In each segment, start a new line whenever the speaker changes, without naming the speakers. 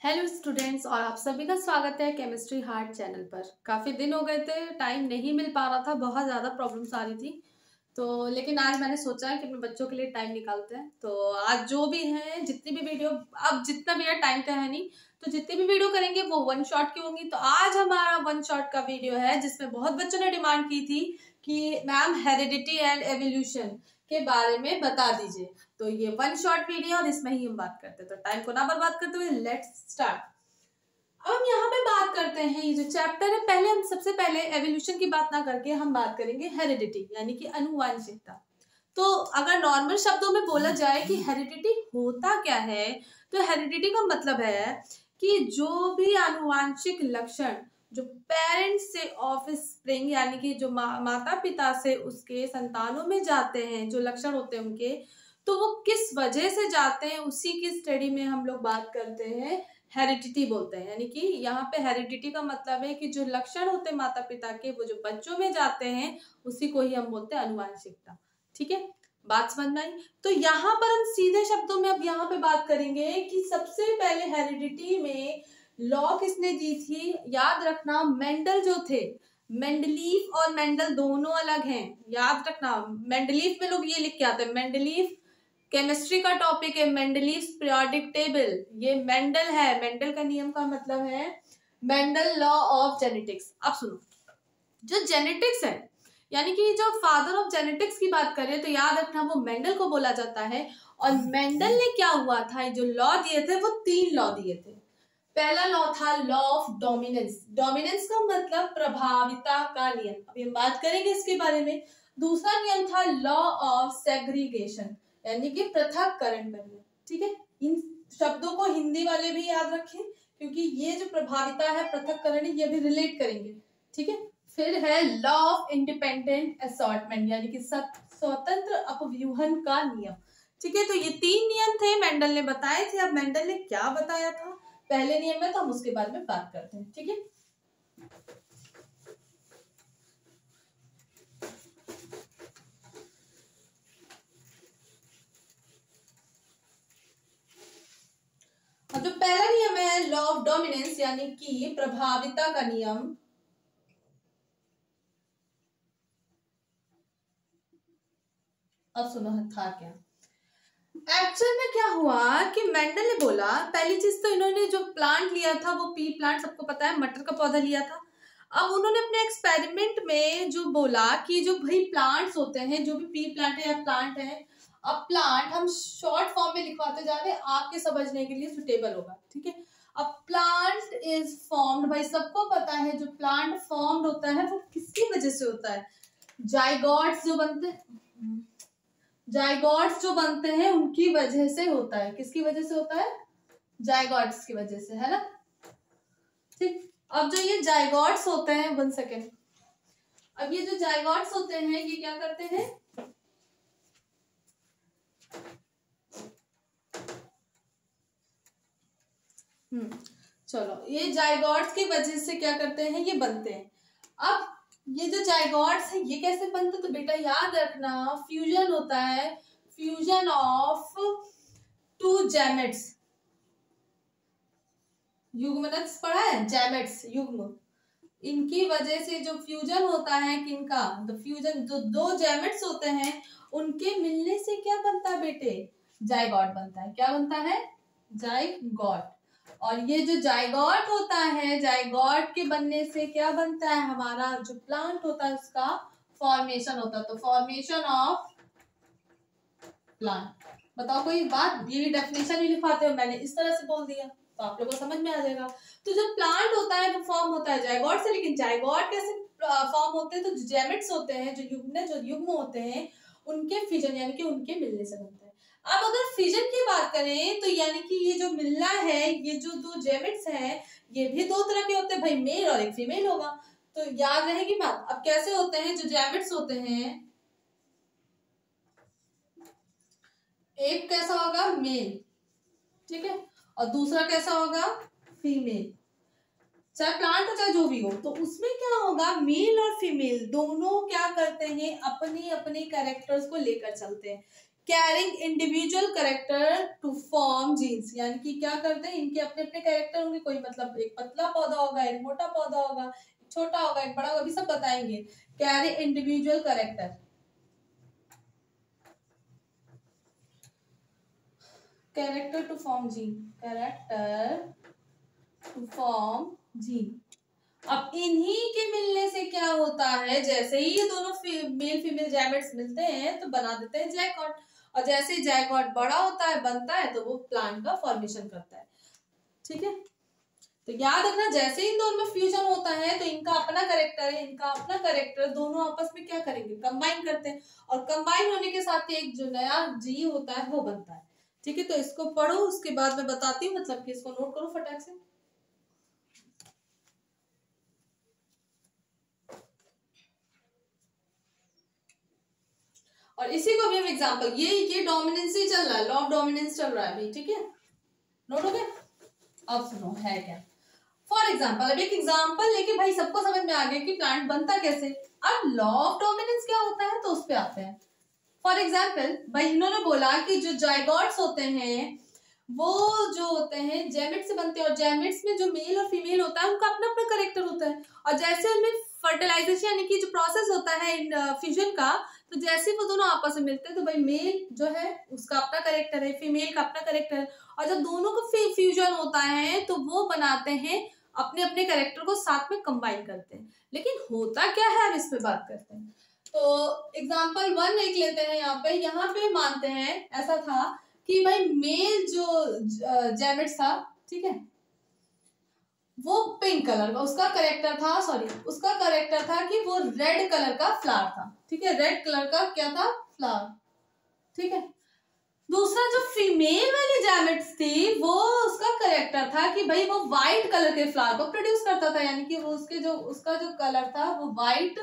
Hello students और आप सभी का स्वागत है केमिस्ट्री हार्ट चैनल पर। काफ़ी दिन हो गए थे, टाइम नहीं मिल पा रहा था, बहुत ज़्यादा प्रॉब्लम्स आ रही थी। तो लेकिन आज मैंने सोचा है कि अपने बच्चों के लिए टाइम निकालते हैं। तो आज जो भी है, जितनी भी वीडियो, अब जितना भी है टाइम तो है नहीं, तो जितनी भी वीडियो करेंगे वो वन शॉट की होंगी। तो आज हमारा वन शॉट का वीडियो है जिसमें बहुत बच्चों ने डिमांड की थी कि मैम हेरिडिटी एंड एवोल्यूशन के बारे में बता दीजिए। तो ये वन शॉट वीडियो और इसमें ही हम बात करते हैं। तो टाइम को ना बर्बाद करते हुए लेट्स स्टार्ट। अब हम यहाँ पे बात करते हैं, ये जो चैप्टर है, पहले हम सबसे पहले एवोल्यूशन की बात ना करके हम बात करेंगे हेरिडिटी यानी कि अनुवांशिकता। तो अगर नॉर्मल शब्दों में बोला जाए कि हेरिडिटी होता क्या है, तो हेरिडिटी का मतलब है कि जो भी आनुवांशिक लक्षण जो पेरेंट्स से ऑफ स्प्रिंग यानी कि जो माता पिता से उसके संतानों में जाते हैं, जो लक्षण होते हैं उनके, तो वो किस वजह से जाते हैं, उसी की स्टडी में हम लोग बात करते हैं, हेरिडिटी बोलते हैं। यानी कि यहाँ पे हेरिडिटी का मतलब है कि जो लक्षण होते हैं माता पिता के, वो जो बच्चों में जाते हैं, उसी को ही हम बोलते हैं अनुवांशिकता। ठीक है, बात समझ में आई? तो यहाँ पर हम सीधे शब्दों में अब यहाँ पे बात करेंगे कि सबसे पहले हेरिडिटी में लॉ किसने दी थी। याद रखना, मेंडल जो थे, मेंडलीफ और मेंडल दोनों अलग हैं। याद रखना, मेंडलीफ में लोग ये लिख के आते हैं, मेंडलीफ केमिस्ट्री का टॉपिक है, मेंडलीव पीरियोडिक टेबल, ये मेंडल है। मेंडल का नियम का मतलब है मेंडल लॉ ऑफ जेनेटिक्स। अब सुनो, जो जेनेटिक्स है यानी कि जो फादर ऑफ जेनेटिक्स की बात करें तो याद रखना वो मेंडल को बोला जाता है। और मेंडल ने क्या हुआ था, जो लॉ दिए थे वो 3 लॉ दिए थे। पहला लॉ था लॉ ऑफ डोमिनेंस। डोमिनेंस का मतलब प्रभाविता का नियम, अभी हम बात करेंगे इसके बारे में। दूसरा नियम था लॉ ऑफ सेग्रीगेशन यानी कि पृथक्करण का नियम। ठीक है, इन शब्दों को हिंदी वाले भी याद रखें क्योंकि ये जो प्रभाविता है, पृथक्करण है, ये भी रिलेट करेंगे। ठीक है, फिर है लॉ ऑफ इंडिपेंडेंट असॉर्टमेंट यानी कि स्वतंत्र अपव्यूहन का नियम। ठीक है, तो ये 3 नियम थे, मेंडल ने बताए थे। अब मेंडल ने क्या बताया था पहले नियम में, तो हम उसके बारे में बात करते हैं। ठीक है, अब जो पहला नियम है लॉ ऑफ डोमिनेंस यानी कि प्रभाविता का नियम। अब सुनो था क्या एक्चुअल में क्या हुआ कि मेंडल ने बोला, पहली चीज तो इन्होंने जो प्लांट लिया था वो पी प्लांट, सबको पता है, मटर का पौधा लिया था। अब उन्होंने अपने एक्सपेरिमेंट में जो बोला कि जो भाई प्लांट्स होते हैं, जो भी पी प्लांट है या प्लांट है, अब प्लांट हम शॉर्ट फॉर्म में लिखवाते जा रहे हैं आपके समझने के लिए सुटेबल होगा। ठीक है, अब प्लांट इज फॉर्म्ड, भाई सबको पता है जो प्लांट फॉर्म्ड होता है वो किसकी वजह से होता है, जाइगोट्स जो बनते हैं, जाइगोट्स जो बनते हैं उनकी वजह से होता है। किसकी वजह से होता है, जाइगोट्स की वजह से, है ना। ठीक, अब जो ये जाइगोट्स होते हैं, 1 सेकेंड, अब ये जो जाइगोट्स होते हैं ये क्या करते हैं, चलो, ये जाइगोट्स की वजह से क्या करते हैं, ये बनते हैं। अब ये जो जाइगोट्स है ये कैसे बनते, तो बेटा याद रखना, फ्यूजन होता है, फ्यूजन ऑफ 2 गैमेट्स। युग्मनज पढ़ा है, जैमेट्स युग्म, इनकी वजह से जो फ्यूजन होता है, किनका, तो फ्यूजन जो 2 जैमेट्स होते हैं उनके मिलने से क्या बनता है बेटे, जाइगोट बनता है। क्या बनता है, जाइगोट। और ये जो जाइगोट होता है, जाइगोट के बनने से क्या बनता है, हमारा जो प्लांट होता है उसका फॉर्मेशन होता है। तो फॉर्मेशन ऑफ प्लांट। बताओ कोई बात, ये भी डेफिनेशन भी लिखवाते हो, मैंने इस तरह से बोल दिया तो आप लोगों को समझ में आ जाएगा। तो जो प्लांट होता है वो फॉर्म होता है जाइगोट से, लेकिन जाइगोट कैसे फॉर्म होते हैं, तो जेमेट्स होते हैं, जो युग्म होते हैं उनके फिजन यानी कि उनके मिलने से बनता है। अब अगर फिजन की बात करें तो यानी कि ये जो मिलना है, ये जो 2 जेमेट्स हैं ये भी 2 तरह के होते हैं भाई, मेल और एक फीमेल होगा। तो याद रहेगी बात। अब कैसे होते हैं, जो जेमेट्स होते हैं, एक कैसा होगा, मेल, ठीक है, और दूसरा कैसा होगा, फीमेल। चाहे प्लांट हो चाहे जो भी हो, तो उसमें क्या होगा, मेल और फीमेल दोनों क्या करते हैं, अपने अपने कैरेक्टर्स को लेकर चलते हैं। Carrying individual character to form genes, यानी कि क्या करते हैं, इनके अपने अपने कैरेक्टर होंगे, कोई मतलब एक पतला पौधा होगा, एक मोटा पौधा होगा, छोटा होगा, एक बड़ा होगा, अभी सब बताएंगे। Carry individual character, character to form gene, character to form gene. अब इन्हीं के मिलने से क्या होता है, जैसे ही ये दोनों मेल फीमेल जैमेट्स मिलते हैं तो बना देते हैं जैकॉट, और जैसे ही जैकॉट बड़ा होता है, बनता है, तो वो प्लांट का फॉर्मेशन करता है। ठीक है, तो याद रखना, जैसे ही इन दोनों में फ्यूजन होता है तो इनका अपना कैरेक्टर है, इनका अपना कैरेक्टर, दोनों आपस में क्या करेंगे, कंबाइन करते हैं, और कंबाइन होने के साथ ही एक जो नया जी होता है वो बनता है। ठीक है, तो इसको पढ़ो, उसके बाद मैं बताती हूँ, मतलब कि इसको नोट करो फटाक से। और इसी को भी हम एग्जांपल, ये डोमिनेंस ही चल रहा है, लॉ ऑफ डोमिनेंस चल रहा है भाई। ठीक है, नोट हो गया। अब सुनो है क्या, फॉर एग्जाम्पल, अब एक एग्जाम्पल लेके भाई सबको समझ में आ गया कि प्लांट बनता कैसे। अब लॉ ऑफ डोमिनेंस क्या होता है, तो उस पे आते हैं। फॉर एग्जाम्पल भाई, इन्होंने बोला कि जो जाइगोट्स होते हैं वो जो होते हैं जैमेट से बनते हैं, और जैमेट्स में जो मेल और फीमेल होता है उनका अपना अपना करेक्टर होता है, और जैसे उनमें फर्टिलाइजेशन यानी कि जो प्रोसेस होता है इन फ्यूजन का, तो जैसे वो दोनों आपस में मिलते हैं तो भाई मेल जो है उसका अपना करेक्टर है, फीमेल का अपना करेक्टर है, और जब दोनों का फ्यूजन होता है तो वो बनाते हैं अपने अपने करेक्टर को साथ में कंबाइन करते हैं। लेकिन होता क्या है, अब इस पे बात करते हैं। तो एग्जाम्पल 1 लिख लेते हैं। यहाँ पे मानते हैं ऐसा था कि भाई मेल जो जैमेट था, ठीक है, वो पिंक कलर का उसका करेक्टर था, उसका करेक्टर था कि वो रेड कलर का फ्लावर था। ठीक है, रेड कलर का क्या था, फ्लावर। ठीक है, दूसरा जो फीमेल वाली जैमेट्स थी वो उसका करेक्टर था कि भाई वो व्हाइट कलर के फ्लावर को प्रोड्यूस करता था, यानी कि वो उसका जो कलर था वो व्हाइट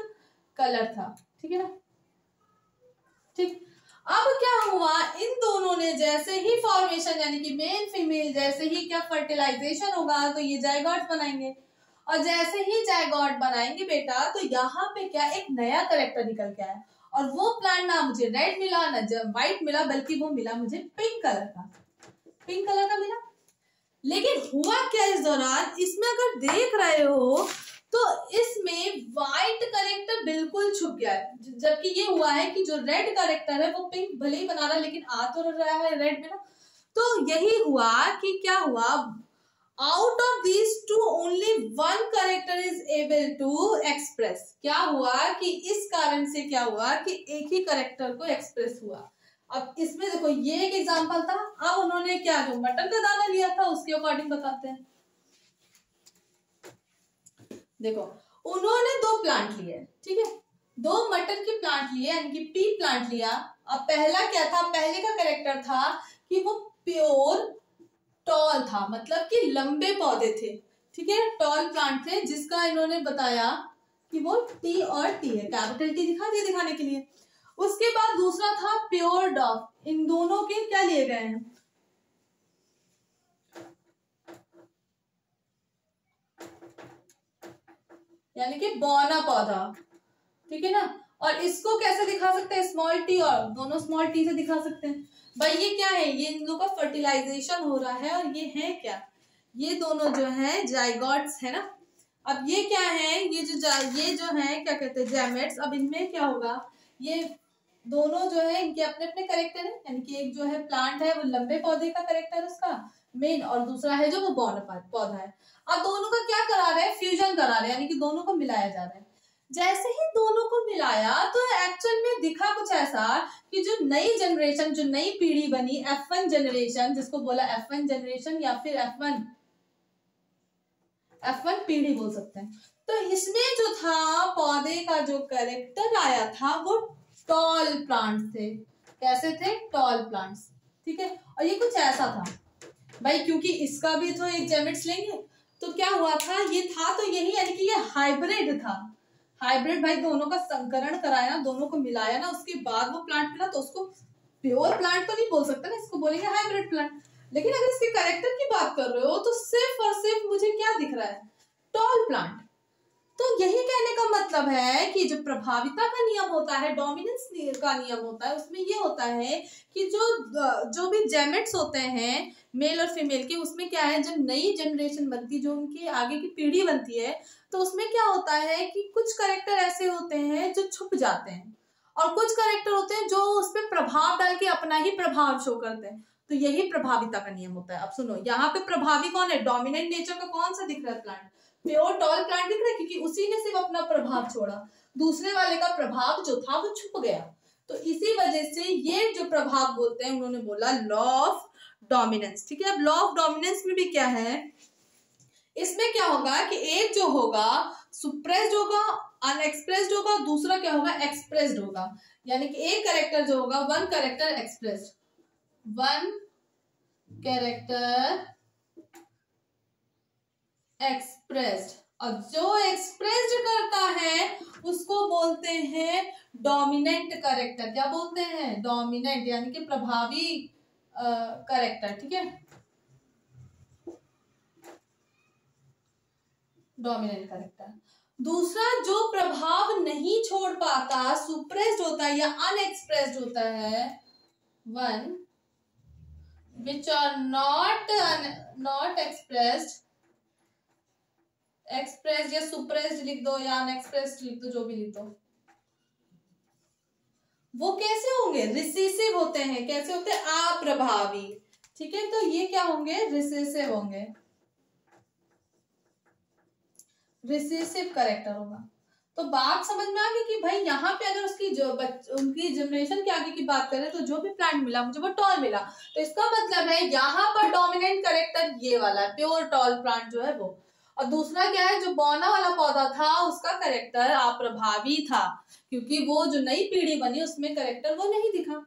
कलर था। ठीक है ना, ठीक। अब क्या हुआ, इन दोनों ने जैसे ही फॉर्मेशन यानी कि मेल फीमेल जैसे ही क्या फर्टिलाइजेशन होगा तो ये जाइगोट बनाएंगे, और जैसे ही जाइगोट बनाएंगे बेटा तो यहाँ पे क्या एक नया करेक्टर निकल के आया, और वो प्लांट ना मुझे रेड मिला ना व्हाइट मिला, बल्कि वो मिला मुझे पिंक कलर का, पिंक कलर का मिला। लेकिन हुआ क्या इस दौरान, इसमें अगर देख रहे हो तो इसमें व्हाइट करेक्टर बिल्कुल छुप गया है, जबकि ये हुआ है कि जो रेड करेक्टर है वो पिंक भले ही बना रहा है लेकिन आ तो रहा है रेड में ना। तो यही हुआ कि क्या हुआ, out of these two only one character is able to express. क्या हुआ कि इस कारण से क्या हुआ कि एक ही करेक्टर को एक्सप्रेस हुआ। अब इसमें देखो ये एक एग्जांपल था, अब उन्होंने क्या जो मटर का दाना लिया था उसके अकॉर्डिंग बताते हैं। देखो उन्होंने 2 प्लांट लिए, ठीक है, 2 मटर के प्लांट लिए यानी कि पी प्लांट लिया। अब पहला क्या था, पहले का कैरेक्टर था कि वो प्योर टॉल था, मतलब कि लंबे पौधे थे। ठीक है, टॉल प्लांट थे, जिसका इन्होंने बताया कि वो टी और टी है, कैपिटल टी दिखा दिया दिखाने के लिए। उसके बाद दूसरा था प्योर डॉग, इन दोनों के क्या लिए गए हैं, यानी कि बौना पौधा। ठीक है ना, और इसको कैसे दिखा सकते हैं, स्मॉल टी, और दोनों स्मॉल टी से दिखा सकते हैं। भाई ये क्या है, ये इन लोगों का फर्टिलाइजेशन हो रहा है, और ये है क्या, ये दोनों जो है जाइगोट्स है ना। अब ये क्या है, ये जो है क्या कहते हैं जैमेट्स। अब इनमें क्या होगा, ये दोनों जो है इनके अपने अपने करेक्टर है, यानी कि एक जो है प्लांट है वो लंबे पौधे का करेक्टर उसका मेन, और दूसरा है जो वो बौना पौधा है। अब दोनों का क्या करा रहे हैं, फ्यूजन करा रहे हैं, यानी कि दोनों को मिलाया जा रहा है। जैसे ही दोनों को मिलाया तो एक्चुअल में दिखा कुछ ऐसा कि जो नई जनरेशन, जो नई पीढ़ी बनी F1 जनरेशन, जिसको बोला F1 जनरेशन या फिर F1 पीढ़ी बोल सकते हैं। तो इसमें जो था पौधे का जो कैरेक्टर आया था वो टॉल प्लांट थे। कैसे थे, टॉल प्लांट्स। ठीक है, और ये कुछ ऐसा था भाई, क्योंकि इसका भी तो एक जेमेट्स लेंगे, तो क्या हुआ था, ये था तो यही, यानी कि ये हाइब्रिड था। हाइब्रिड भाई दोनों का संकरण कराया ना, दोनों को मिलाया ना, उसके बाद वो प्लांट मिला, तो उसको प्योर प्लांट तो नहीं बोल सकते ना, इसको बोलेंगे हाइब्रिड प्लांट। लेकिन अगर इसके कैरेक्टर की बात कर रहे हो तो सिर्फ और सिर्फ मुझे क्या दिख रहा है, टॉल प्लांट। तो यही कहने का मतलब है कि जो प्रभाविता का नियम होता है, डोमिनेंस का नियम होता है, उसमें ये होता है कि जो भी जेमेट्स होते हैं मेल और फीमेल के, उसमें क्या है, जब नई जनरेशन बनती, जो उनकी आगे की पीढ़ी बनती है, तो उसमें क्या होता है कि कुछ कैरेक्टर ऐसे होते हैं जो छुप जाते हैं और कुछ कैरेक्टर होते हैं जो उस पर प्रभाव डाल के अपना ही प्रभाव शो करते हैं। तो यही प्रभाविता का नियम होता है। अब सुनो, यहाँ पे प्रभावी कौन है? डोमिनेंट नेचर का कौन सा दिख रहा है प्लांट? प्योर टॉल प्लांट दिख रहा है, क्योंकि उसी ने सिर्फ अपना प्रभाव छोड़ा, दूसरे वाले का प्रभाव जो था वो छुप गया। तो इसी वजह से ये जो प्रभाव बोलते हैं, उन्होंने बोला लॉ ऑफ डोमिनेंस। ठीक है, अब लॉ ऑफ डोमिनेंस में भी क्या है, इसमें क्या होगा कि एक जो होगा सुप्रेस्ड होगा, अनएक्सप्रेस्ड होगा, दूसरा क्या होगा, एक्सप्रेस्ड होगा। यानी कि एक कैरेक्टर जो होगा, one character expressed, one character expressed, और जो एक्सप्रेस्ड करता है उसको बोलते हैं डोमिनेंट कैरेक्टर। क्या बोलते हैं? डोमिनेंट, यानी कि प्रभावी कैरेक्टर। ठीक है, डोमिनेंट कैरेक्टर। दूसरा जो प्रभाव नहीं छोड़ पाता, सुप्रेस्ड होता है या अनएक्सप्रेस्ड होता है, one which are not expressed, expressed या सुप्रेस्ड लिख दो या अनएक्सप्रेस्ड लिख दो, जो भी लिख दो, वो कैसे होंगे? रिसेसिव होते हैं। कैसे होते हैं? अप्रभावी। ठीक है, तो ये क्या होंगे? रिसेसिव होंगे, रिसेसिव कैरेक्टर होगा। तो बात समझ में आ गई कि भाई यहाँ पे अगर उसकी उनकी जनरेशन के आगे की बात करें तो जो भी प्लांट मिला मुझे वो टॉल मिला, तो इसका मतलब है यहाँ पर डोमिनेंट कैरेक्टर ये वाला है, प्योर टॉल प्लांट जो है वो। और दूसरा क्या है, जो बौना वाला पौधा था उसका कैरेक्टर अप्रभावी था, क्योंकि वो जो नई पीढ़ी बनी उसमें कैरेक्टर वो नहीं दिखा।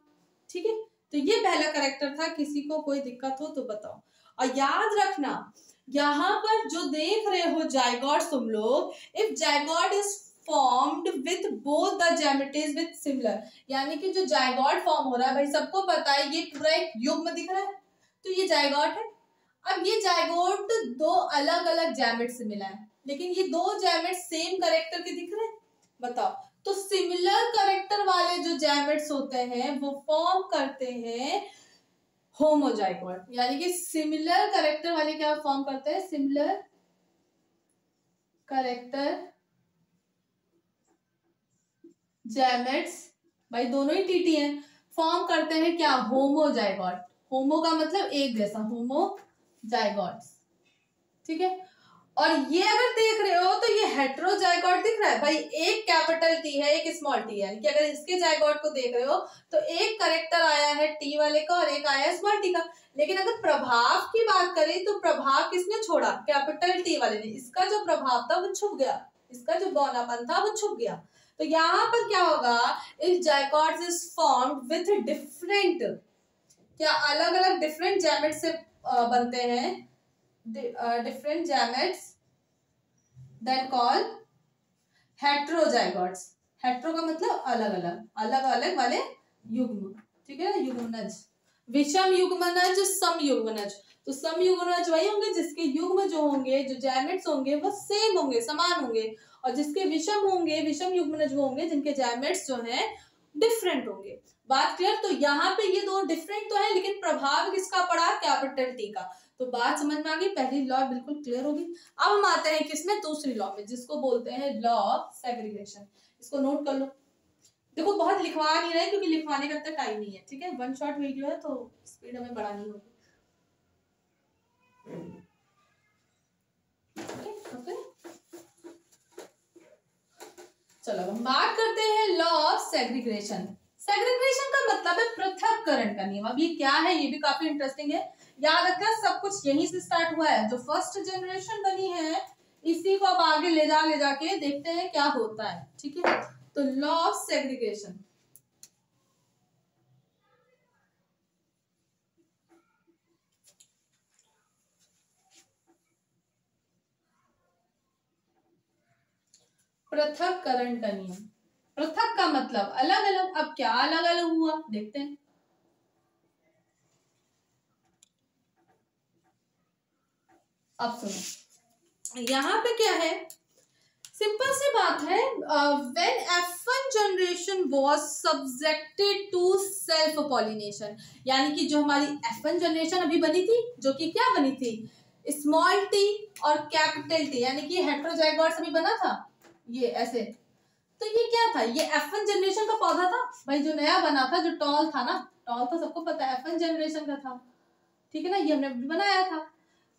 ठीक है, तो ये पहला कैरेक्टर था। किसी को कोई दिक्कत हो तो बताओ। और याद रखना, यहाँ पर जो देख रहे हो जायगोट तुम लोग, if zygote is formed with both the gametes with similar, यानी कि जो जायगोट फॉर्म हो रहा है, भाई सबको पता है ये पूरा एक युग्म दिख रहा है, तो ये जायगोट है। अब ये जायगोट दो अलग अलग गैमेट से मिला है, लेकिन ये दो गैमेट सेम कैरेक्टर के दिख रहे हैं, बताओ। तो सिमिलर कैरेक्टर वाले जो गैमेट्स होते हैं वो फॉर्म करते हैं होमोजाइगोट, यानी कि सिमिलर कैरेक्टर वाले क्या फॉर्म करते हैं? सिमिलर कैरेक्टर गैमेट्स, भाई दोनों ही टीटी हैं, फॉर्म करते हैं क्या? होमोजाइगोट। होमो का मतलब एक जैसा, होमोजाइगोट्स। ठीक है, और ये अगर देख रहे हो तो ये हेट्रोजाइगोट दिख रहा है भाई, एक कैपिटल टी है एक स्मॉल टी है, यानी कि अगर इसके जाइगोट को देख रहे हो तो एक करेक्टर आया है टी वाले का और एक आया है स्मॉल टी का। लेकिन अगर प्रभाव की बात करें तो प्रभाव किसने छोड़ा? कैपिटल टी वाले ने। इसका जो प्रभाव था वो छुप गया, इसका जो बौनापन था वो छुप गया। तो यहाँ पर क्या होगा? If zygote is formed with different, क्या अलग अलग डिफरेंट गैमेट से बनते हैं, different gametes, then call heterozygotes। Hetero का मतलब अलग अलग, अलग अलग वाले युग्म। ठीक है, युग्मनज, विषम युग्मनज, सम युग्मनज। तो सम युग्मनज वही होंगे जिसके युग्म जो होंगे, जो गैमेट्स होंगे वो सेम होंगे, समान होंगे, और जिसके विषम होंगे, विषम युग्मनज वो होंगे जिनके गैमेट्स जो हैं डिफरेंट होंगे। बात क्लियर? तो यहाँ पे ये दो डिफरेंट तो है, लेकिन प्रभाव किसका पड़ा? कैपिटल टी का। तो बात समझ में आ गई, पहली लॉ बिल्कुल क्लियर होगी। अब हम आते हैं किसमें? दूसरी लॉ में, जिसको बोलते हैं लॉ ऑफ सेग्रीगेशन। इसको नोट कर लो। देखो बहुत लिखवा नहीं रहे क्योंकि लिखवाने का इतना टाइम नहीं है। ठीक है, वन शॉट वीडियो है तो स्पीड हमें बढ़ानी होगी। ओके, चलो हम बात करते हैं लॉ ऑफ सेग्रीगेशन। सेग्रीगेशन का मतलब है पृथक्करण का नियम। अब ये क्या है, ये भी काफी इंटरेस्टिंग है। याद रखना सब कुछ यहीं से स्टार्ट हुआ है, जो फर्स्ट जनरेशन बनी है इसी को अब आगे ले जाके देखते हैं क्या होता है। ठीक है, तो लॉ ऑफ सेग्रीगेशन, पृथक्करण का नियम। पृथक का मतलब अलग अलग। अब क्या अलग अलग हुआ देखते हैं। अब सुनो, यहां पे क्या है, सिंपल सी बात है, when F1 generation was subjected to self pollination, यानी कि जो हमारी F1 जनरेशन अभी बनी थी, जो कि क्या बनी थी, स्मॉल टी और कैपिटल टी, यानी कि हेटेरोजाइगोट्स अभी बना था ये ऐसे। तो ये क्या था, ये F1 जनरेशन का पौधा था भाई, जो नया बना था, जो टॉल था ना, टॉल तो सबको पता है F1 जनरेशन का था, ठीक है ना, ये हमने बनाया था।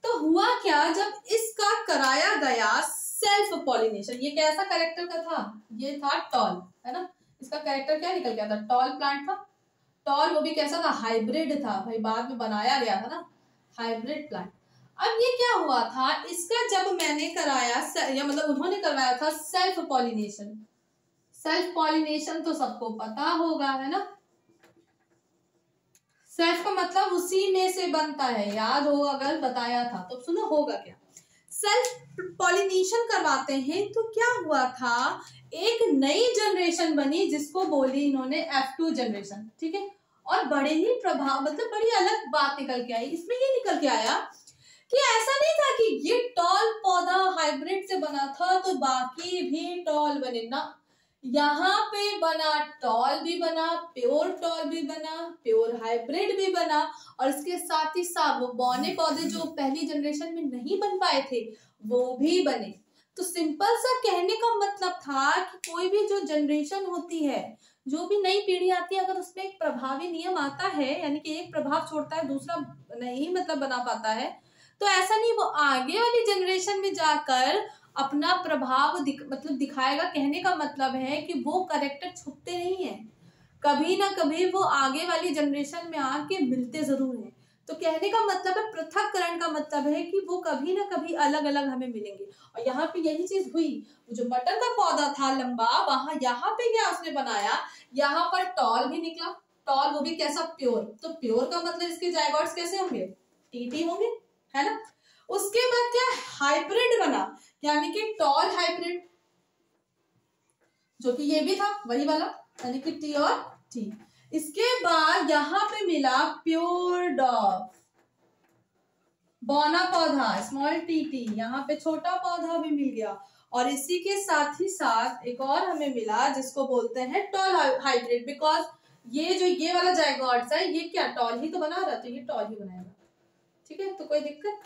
तो हुआ क्या, जब इसका कराया गया सेल्फ पॉलिनेशन, ये कैसा कैरेक्टर का था, ये था टॉल, है ना, इसका कैरेक्टर क्या निकल गया था, टॉल प्लांट था। टॉल वो भी कैसा था, हाइब्रिड था भाई, बाद में बनाया गया था ना, हाइब्रिड प्लांट। अब ये क्या हुआ था, इसका जब मैंने कराया, या मतलब उन्होंने करवाया था सेल्फ पॉलिनेशन। सेल्फ पॉलिनेशन तो सबको पता होगा, है ना, सेल्फ का मतलब उसी में से बनता है, याद हो अगर बताया था तो सुनो होगा क्या। सेल्फ पॉलिनेशन करवाते हैं तो क्या हुआ था, एक नई जनरेशन बनी जिसको बोली इन्होंने F2 जनरेशन, ठीक है। और बड़े ही प्रभाव, मतलब बड़ी अलग बात निकल के आई इसमें, ये निकल के आया कि ऐसा नहीं था कि ये टॉल पौधा हाइब्रिड से बना था तो बाकी भी टॉल बने ना, यहाँ पे बना टॉल भी बना, प्योर टॉल भी बना, प्योर हाइब्रिड भी बना, और इसके साथ ही साथ वो बौने पौधे जो पहली जनरेशन में नहीं बन पाए थे वो भी बने। तो सिंपल सा कहने का मतलब था कि कोई भी जो जनरेशन होती है, जो भी नई पीढ़ी आती है, अगर उसमें एक प्रभावी नियम आता है, यानी कि एक प्रभाव छोड़ता है दूसरा नहीं मतलब बना पाता है, तो ऐसा नहीं वो आगे वाली जनरेशन में जाकर अपना प्रभाव मतलब दिखाएगा। कहने का मतलब है कि वो करेक्टर छुपते नहीं है, कभी ना कभी वो आगे वाली जनरेशन में आके मिलते जरूर हैं। तो कहने का मतलब है, पृथक्करण का मतलब है कि वो कभी ना कभी अलग अलग हमें मिलेंगे। और यहाँ पे यही चीज हुई, जो मटर का पौधा था लंबा, वहां यहाँ पे क्या उसने बनाया, यहाँ पर टॉल भी निकला, टॉल वो भी कैसा, प्योर। तो प्योर का मतलब इसके जायगोट्स कैसे होंगे, टीटी होंगे, है ना। उसके बाद क्या, हाइब्रिड बना, यानी कि टॉल हाइब्रिड, जो कि ये भी था वही वाला, यानी कि टी और टी। इसके बाद यहां पे मिला प्योर डॉग, बौना पौधा, स्मॉल टी टी, यहाँ पे छोटा पौधा भी मिल गया। और इसी के साथ ही साथ एक और हमें मिला जिसको बोलते हैं टॉल हाइब्रिड, बिकॉज ये जो ये वाला जायगोट्स है ये क्या टॉल ही तो बना रहा, तो ये टॉल ही बनाएगा, ठीक है। तो कोई दिक्कत,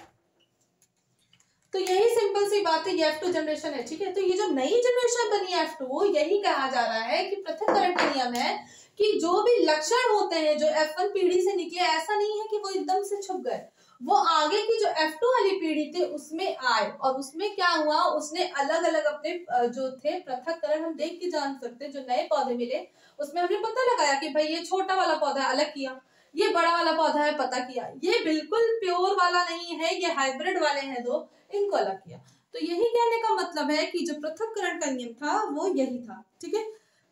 तो यही सिंपल सी बात है, ये F2 जनरेशन है, ठीक है। तो ये जो नई जनरेशन बनी है F2, यही कहा जा रहा है कि पृथक्करण का नियम है कि जो भी लक्षण होते हैं जो F1 पीढ़ी से निकले, ऐसा नहीं है कि वो एकदम से छुप गए, वो आगे की जो F2 वाली पीढ़ी थी उसमें आए, और उसमें क्या हुआ, उसने अलग अलग अपने जो थे पृथक्करण हम देख के जान सकते, जो नए पौधे मिले उसमें हमने पता लगाया कि भाई ये छोटा वाला पौधा अलग किया, ये बड़ा वाला पौधा है पता किया, ये बिल्कुल प्योर वाला नहीं है, ये हाइब्रिड वाले हैं दो, इनको अलग किया। तो यही कहने का मतलब है कि जो पृथक्करण का नियम था वो यही था, ठीक है।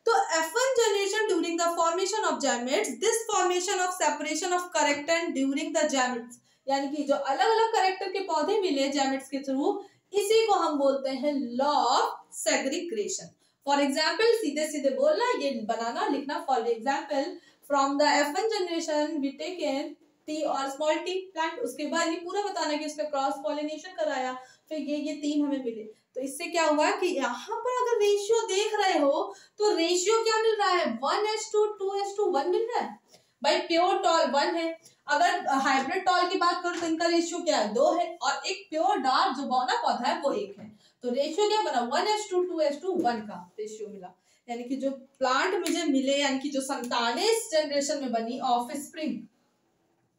तो F1 generation during the formation of gametes, this formation of separation of character during the gametes, यानी कि जो अलग अलग कैरेक्टर के पौधे मिले गैमेट्स के थ्रू, इसी को हम बोलते हैं law of segregation. For example, सीधे सीधे बोलना, ये बनाना लिखना, for example from the F1 generation we taken T और स्मॉल टी प्लांट, उसके बाद ये पूरा बताना कि उसका क्रॉस पॉलिनेशन कराया, फिर ये तीन हमें मिले। तो इससे क्या हुआ कि यहाँ पर अगर रेशियो देख रहे हो तो रेशियो क्या मिल रहा है, 1:2 2:1 मिल रहा है भाई। प्योर टॉल 1 है, अगर हाइब्रिड टॉल की बात करो तो इनका रेशियो क्या है, 2 है, और एक प्योर डार्क जो बौना पौधा है वो 1 है। तो रेशियो क्या बना, 1:2 2:1 का रेशियो मिला। यानी कि जो प्लांट मुझे मिले, यानी कि जो संतानें इस जनरेशन में बनी, ऑफ स्प्रिंग,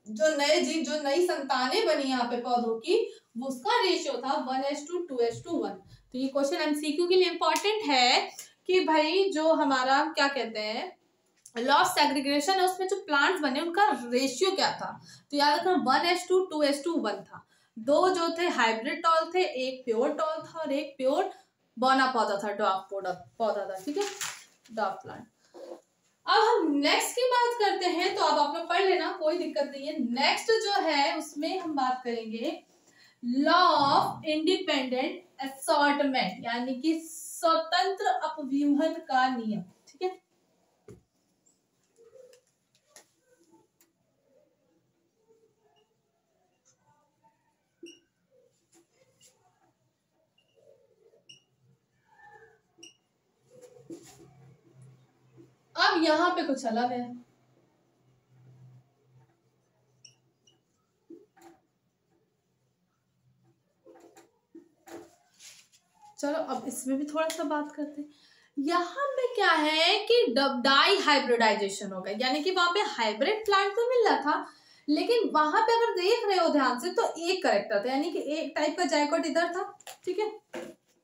जो नए जीव, जो नई संतानें बनी यहाँ पे पौधों की, वो उसका रेशियो था 1:2 2:1। तो ये क्वेश्चन एमसीक्यू के लिए इंपॉर्टेंट है कि भाई जो हमारा क्या कहते हैं लॉ ऑफ सेग्रीगेशन है, उसमें जो प्लांट्स बने उनका रेशियो क्या था। तो याद रखना 1:2 2:1 था। दो जो थे हाइब्रिड टॉल थे, एक प्योर टॉल था और एक प्योर बौना पौधा था, डॉग पौधा था, ठीक है, डॉग प्लांट। अब हम नेक्स्ट की बात करते हैं, तो अब आप लोग पढ़ लेना, कोई दिक्कत नहीं है। नेक्स्ट जो है उसमें हम बात करेंगे लॉ ऑफ इंडिपेंडेंट असॉर्टमेंट, यानी कि स्वतंत्र अपव्यूहन का नियम, ठीक है। अब यहाँ पे कुछ अलग है। चलो अब इसमें भी थोड़ा सा बात करते हैं। यहाँ पे क्या है कि डाई हाइब्रिडाइजेशन हो गया, यानी कि वहां पे हाइब्रिड प्लांट तो मिल रहा था, लेकिन वहां पे अगर देख रहे हो ध्यान से तो एक करेक्टर था, यानी कि एक टाइप का जायगोट इधर था, ठीक है,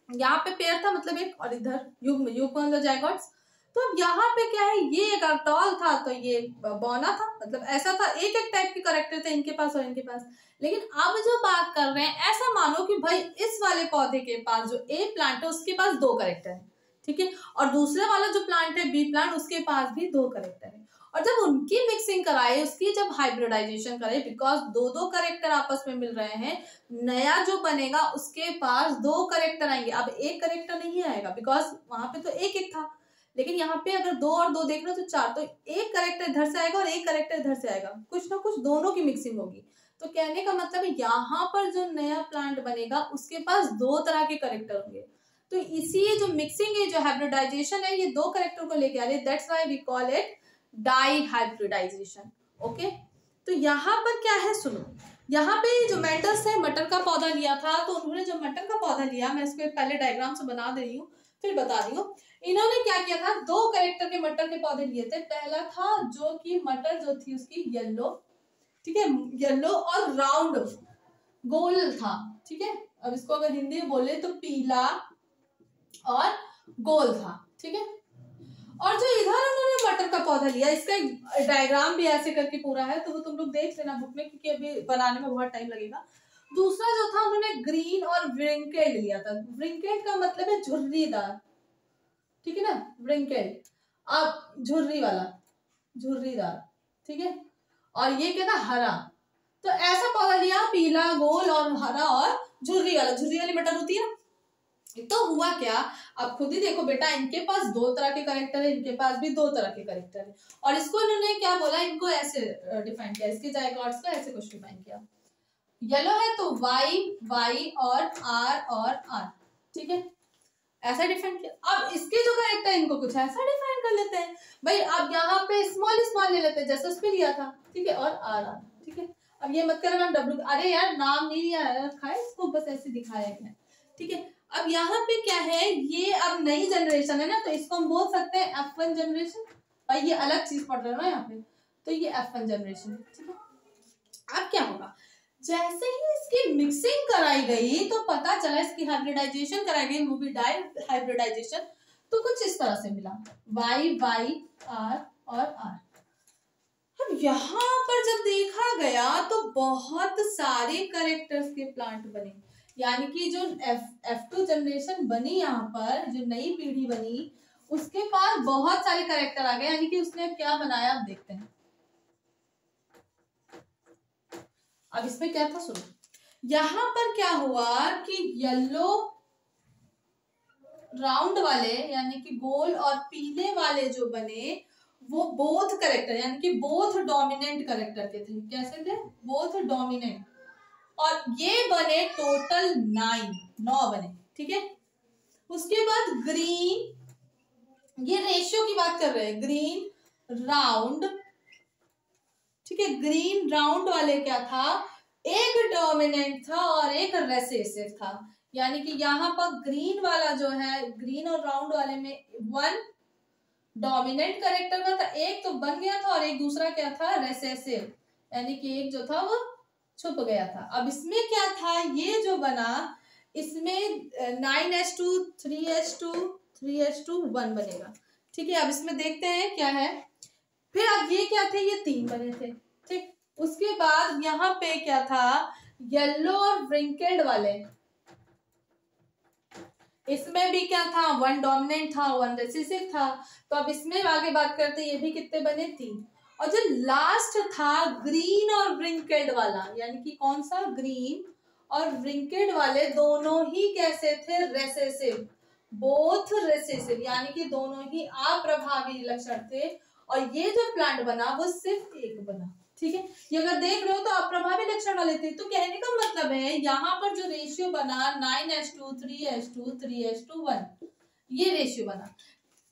यहाँ पे पेयर था मतलब एक, और इधर युग्म जायगोट्स। तो अब यहाँ पे क्या है, ये एक अर्टॉल था तो ये बोना था, मतलब ऐसा था, एक एक टाइप के करेक्टर थे इनके पास और इनके पास। लेकिन अब जो बात कर रहे हैं, ऐसा मानो कि भाई इस वाले पौधे के पास जो ए प्लांट है उसके पास दो करेक्टर है, ठीक है, और दूसरे वाला जो प्लांट है बी प्लांट उसके पास भी दो करेक्टर है, और जब उनकी मिक्सिंग कराए, उसकी जब हाइब्रिडाइजेशन करे, बिकॉज दो दो करेक्टर आपस में मिल रहे हैं, नया जो बनेगा उसके पास दो करेक्टर आएंगे। अब एक करेक्टर नहीं आएगा बिकॉज वहां पे तो एक था, लेकिन यहाँ पे अगर दो और दो देख रहे हो तो चार, तो एक करेक्टर इधर से आएगा और एक करेक्टर इधर से आएगा, कुछ ना कुछ दोनों की मिक्सिंग होगी। तो कहने का मतलब है यहाँ पर जो नया प्लांट बनेगा उसके पास दो तरह के करेक्टर होंगे। तो इसी जो मिक्सिंग है, जो हाइब्रिडाइजेशन है, ये दो करेक्टर को लेके आ रही है, that's why we call it dihybridisation. Okay, तो यहाँ पर क्या है, सुनो, यहाँ पे जो मेंडल्स है मटर का पौधा लिया था, तो उन्होंने जो मटर का पौधा लिया, मैं इसको पहले डायग्राम से बना दे रही हूँ फिर बता रही हूँ। इन्होंने क्या किया था, दो करेक्टर के मटर के पौधे लिए थे। पहला था जो कि मटर जो थी उसकी येलो, ठीक है, येलो और राउंड गोल था, ठीक है, अब इसको अगर हिंदी में बोले तो पीला और गोल था, ठीक है। और जो इधर उन्होंने मटर का पौधा लिया, इसका एक डायग्राम भी ऐसे करके पूरा है, तो वो तुम लोग देख लेना बुक में, क्योंकि अभी बनाने में बहुत टाइम लगेगा। दूसरा जो था उन्होंने ग्रीन और व्रिंकेल्ड लिया था। व्रिंकेल्ड का मतलब है झुर्रीदार, ठीक है ना, व्रिंकेल्ड, अब झुर्री वाला, झुर्रीदार, ठीक है, और ये क्या था, हरा। तो ऐसा पौधा लिया, पीला, गोल और हरा और झुर्री वाला, झुर्री वाली मटर होती है ना। तो हुआ क्या, अब खुद ही देखो बेटा, इनके पास दो तरह के करेक्टर है, इनके पास भी दो तरह के करेक्टर है, और इसको इन्होंने क्या बोला, इनको ऐसे डिफाइन किया, इसके जायगोट्स को ऐसे कुछ डिफाइन किया। येलो है तो वाई, वाई और आर, ठीक है, ऐसा डिफाइन किया। अब इसके जो करेक्टर इनको कुछ ऐसा डिफाइन कर लेते हैं भाई, अब यहाँ पे स्मॉल स्मॉल ले लेते हैं जैसे उस पे लिया था, ठीक है, और आर, ठीक है। अब ये मत करना डब्ल्यू, अरे यार नाम नहीं लिया रखा है, इसको बस ऐसे दिखाया गया, ठीक है। अब यहाँ पे क्या है, ये अब नई जनरेशन है ना, तो इसको हम बोल सकते हैं F1 जनरेशन, और ये अलग चीज पढ़ रहे हो ना यहाँ पे, तो ये F1 जनरेशन है, ठीक है। अब क्या होगा, जैसे ही इसकी मिक्सिंग कराई गई तो पता चला, इसकी हाइब्रिडाइजेशन कराई गई, वो भी डाई हाइब्रिडाइजेशन, तो कुछ इस तरह से मिला, वाई वाई आर और आर। अब यहाँ पर जब देखा गया तो बहुत सारे करेक्टर्स के प्लांट बने, यानी कि जो F2 जनरेशन बनी, यहाँ पर जो नई पीढ़ी बनी, उसके पास बहुत सारे करेक्टर आ गए, यानी कि उसने क्या बनाया, आप देखते हैं। अब इसमें क्या था, सुनो, यहाँ पर क्या हुआ कि येलो राउंड वाले, यानी कि गोल और पीले वाले जो बने, वो बोथ करेक्टर, यानी कि बोथ डोमिनेंट करेक्टर के थे। कैसे थे, बोथ डोमिनेंट, और ये बने टोटल 9 बने, ठीक है। उसके बाद ग्रीन, ये रेशियो की बात कर रहे हैं, ग्रीन राउंड, ठीक है, ग्रीन राउंड वाले क्या था, एक डोमिनेंट था और एक रेसेसिव था, यानी कि यहाँ पर ग्रीन वाला जो है, ग्रीन और राउंड वाले में वन डोमिनेंट करेक्टर का था, एक तो बन गया था और एक दूसरा क्या था, रेसेसिव, यानी कि एक जो था वो छुप गया था। अब इसमें क्या था, ये जो बना, इसमें 9s2 3s2 3s2 1 बनेगा, ठीक है। अब इसमें देखते हैं क्या है, फिर अब ये क्या थे, ये 3 बने थे, ठीक। उसके बाद यहाँ पे क्या था, येलो और व्रिंकेल्ड वाले, इसमें भी क्या था, 1 डोमिनेंट था, 1 रेसेसिव था। तो अब इसमें आगे बात करते हैं, ये भी कितने बने, 3। और जो लास्ट था ग्रीन और व्रिंकेल्ड वाला, यानी कि कौन सा, ग्रीन और व्रिंकेल्ड वाले, दोनों ही कैसे थे, रेसेसिव, बोथ रेसेसिव, यानी कि दोनों ही अप्रभावी लक्षण थे, और ये जो प्लांट बना वो सिर्फ एक बना, ठीक है। ये अगर देख रहे हो तो अप्रभावी लक्षण वाले थे, तो कहने का मतलब है यहाँ पर जो रेशियो बना 9s2 3s2 3s2 1, ये रेशियो बना।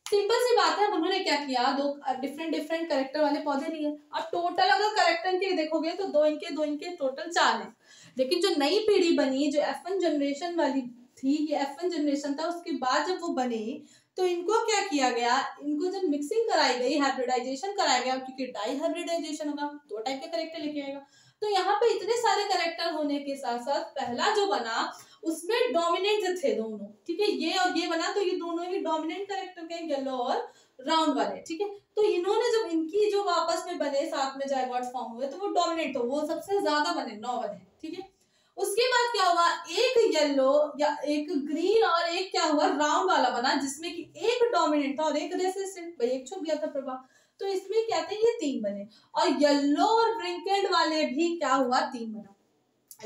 सिंपल सी बात है, उन्होंने क्या किया, दो डिफरेंट कैरेक्टर वाले पौधे लिए। अब टोटल अगर कैरेक्टर के देखोगे तो दो इनके टोटल 4 हैं। लेकिन जो नई पीढ़ी बनी, जो F1 जनरेशन वाली थी, ये F1 जनरेशन था, उसके बाद जब वो बने तो इनको क्या किया गया, इनको जब मिक्सिंग कराई गई, हाइब्रिडाइजेशन कराया गया, क्योंकि डाई हाइब्रिडाइजेशन होगा 2 टाइप के कैरेक्टर लेके आएगा। तो यहाँ पे इतने सारे कैरेक्टर होने के साथ साथ पहला जो बना उसमें डोमिनेंट थे दोनों, ठीक है, ये और ये बना, तो ये दोनों ही डोमिनेंट कैरेक्टर के, येलो और राउंड वाले, ठीक है। तो इन्होंने जब इनकी जो आपस में बने, साथ में जायगोट्स फॉर्म हुए, तो वो डोमिनेंट, तो वो सबसे ज्यादा बने, 9 बने, ठीक है। उसके बाद क्या हुआ, एक येलो या एक ग्रीन और एक क्या हुआ, राउंड वाला बना, जिसमें कि एक डोमिनेंट था और एक रेसिस्टेंट, भाई एक छुप गया था प्रभाव। तो इसमें क्या थे, ये 3 बने। और येलो और व्रिंकल्ड वाले भी क्या हुआ, 3 बना।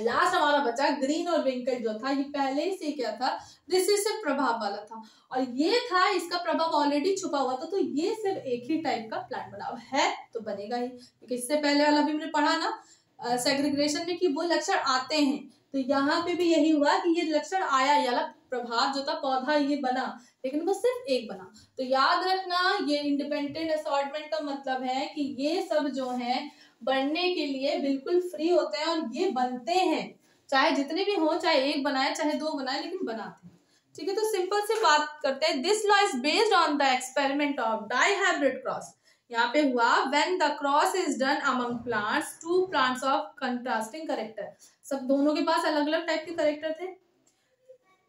लास्ट हमारा बचा ग्रीन और व्रिंकल्ड, जो था ये पहले ही से क्या था, रिसेसिव प्रभाव वाला था, और ये था, इसका प्रभाव ऑलरेडी छुपा हुआ था। तो ये सिर्फ एक ही टाइप का प्लांट बना है, तो बनेगा ही, क्योंकि इससे पहले वाला भी मैंने पढ़ा ना सेग्रीगेशन में कि वो लक्षण आते हैं। तो यहाँ पे भी यही हुआ कि ये लक्षण आया, ये वाला प्रभाव जो था, पौधा ये बना, लेकिन वो सिर्फ एक बना। तो याद रखना, ये इंडिपेंडेंट असॉर्टमेंट का मतलब है कि ये सब जो है बढ़ने के लिए बिल्कुल फ्री होते हैं, और ये बनते हैं, चाहे जितने भी हो, चाहे एक बनाए चाहे 2 बनाए, लेकिन बनाते हैं, ठीक है। तो सिंपल से बात करते हैं, this law is based on the experiment of dihybrid cross. यहाँ पे हुआ when the cross is done among plants, 2 plants of contrasting character, सब दोनों के पास अलग अलग टाइप के कैरेक्टर थे।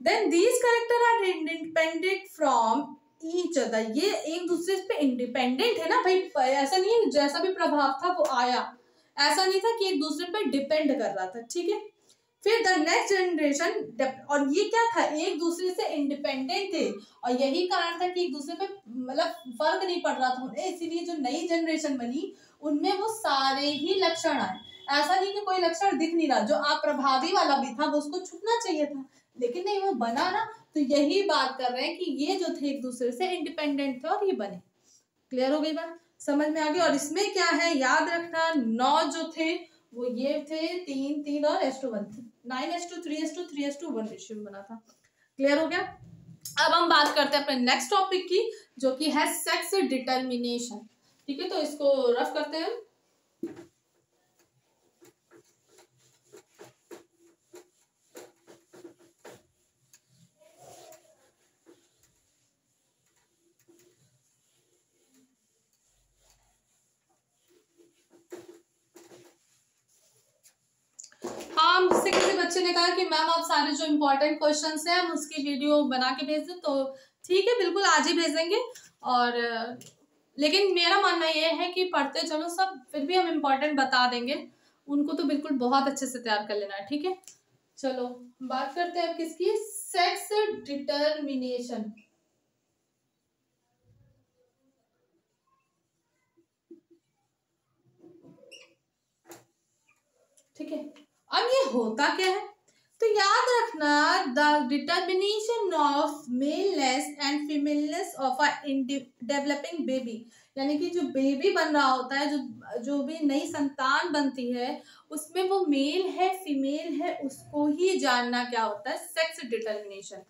Then these character are independent from each other, ये एक दूसरे पे इंडिपेंडेंट है ना भाई, ऐसा नहीं है जैसा भी प्रभाव था वो आया, ऐसा नहीं था कि एक दूसरे पे डिपेंड कर रहा था, ठीक है। फिर द नेक्स्ट जनरेशन, और ये क्या था, एक दूसरे से इंडिपेंडेंट थे, और यही कारण था कि एक दूसरे पे मतलब फर्क नहीं पड़ रहा था उन्हें, इसीलिए जो नई जनरेशन बनी उनमें वो सारे ही लक्षण आए। ऐसा नहीं कि कोई लक्षण दिख नहीं रहा, जो आप प्रभावी वाला भी था वो उसको छुपना चाहिए था, लेकिन नहीं, वो बना ना। तो यही बात कर रहे हैं कि ये जो थे एक दूसरे से इंडिपेंडेंट थे और ये बने। क्लियर हो गई बात, समझ में आ गई। और इसमें क्या है, याद रखना, 9 जो थे वो ये थे, 3 और S2 1 थे, 9:3:3:1 रेशियो में बना था। क्लियर हो गया। अब हम बात करते हैं अपने नेक्स्ट टॉपिक की, जो कि है सेक्स डिटर्मिनेशन, ठीक है। तो इसको रफ करते हैं। हाँ, मुझसे किसी बच्चे ने कहा कि मैम आप सारे जो इम्पोर्टेंट क्वेश्चंस हैं हम उसकी वीडियो बना के भेज दें, तो ठीक है, बिल्कुल आज ही भेजेंगे। और लेकिन मेरा मानना ये है कि पढ़ते चलो सब, फिर भी हम इम्पोर्टेंट बता देंगे, उनको तो बिल्कुल बहुत अच्छे से तैयार कर लेना है, ठीक है। चलो बात करते हैं अब किसकी, सेक्स डिटर्मिनेशन, ठीक है। अब ये होता क्या है, तो याद रखना, the determination of maleness and femaleness of a developing baby, यानी कि जो बेबी बन रहा होता है, जो भी नई संतान बनती है, उसमें वो मेल है फीमेल है, उसको ही जानना क्या होता है, सेक्स डिटर्मिनेशन,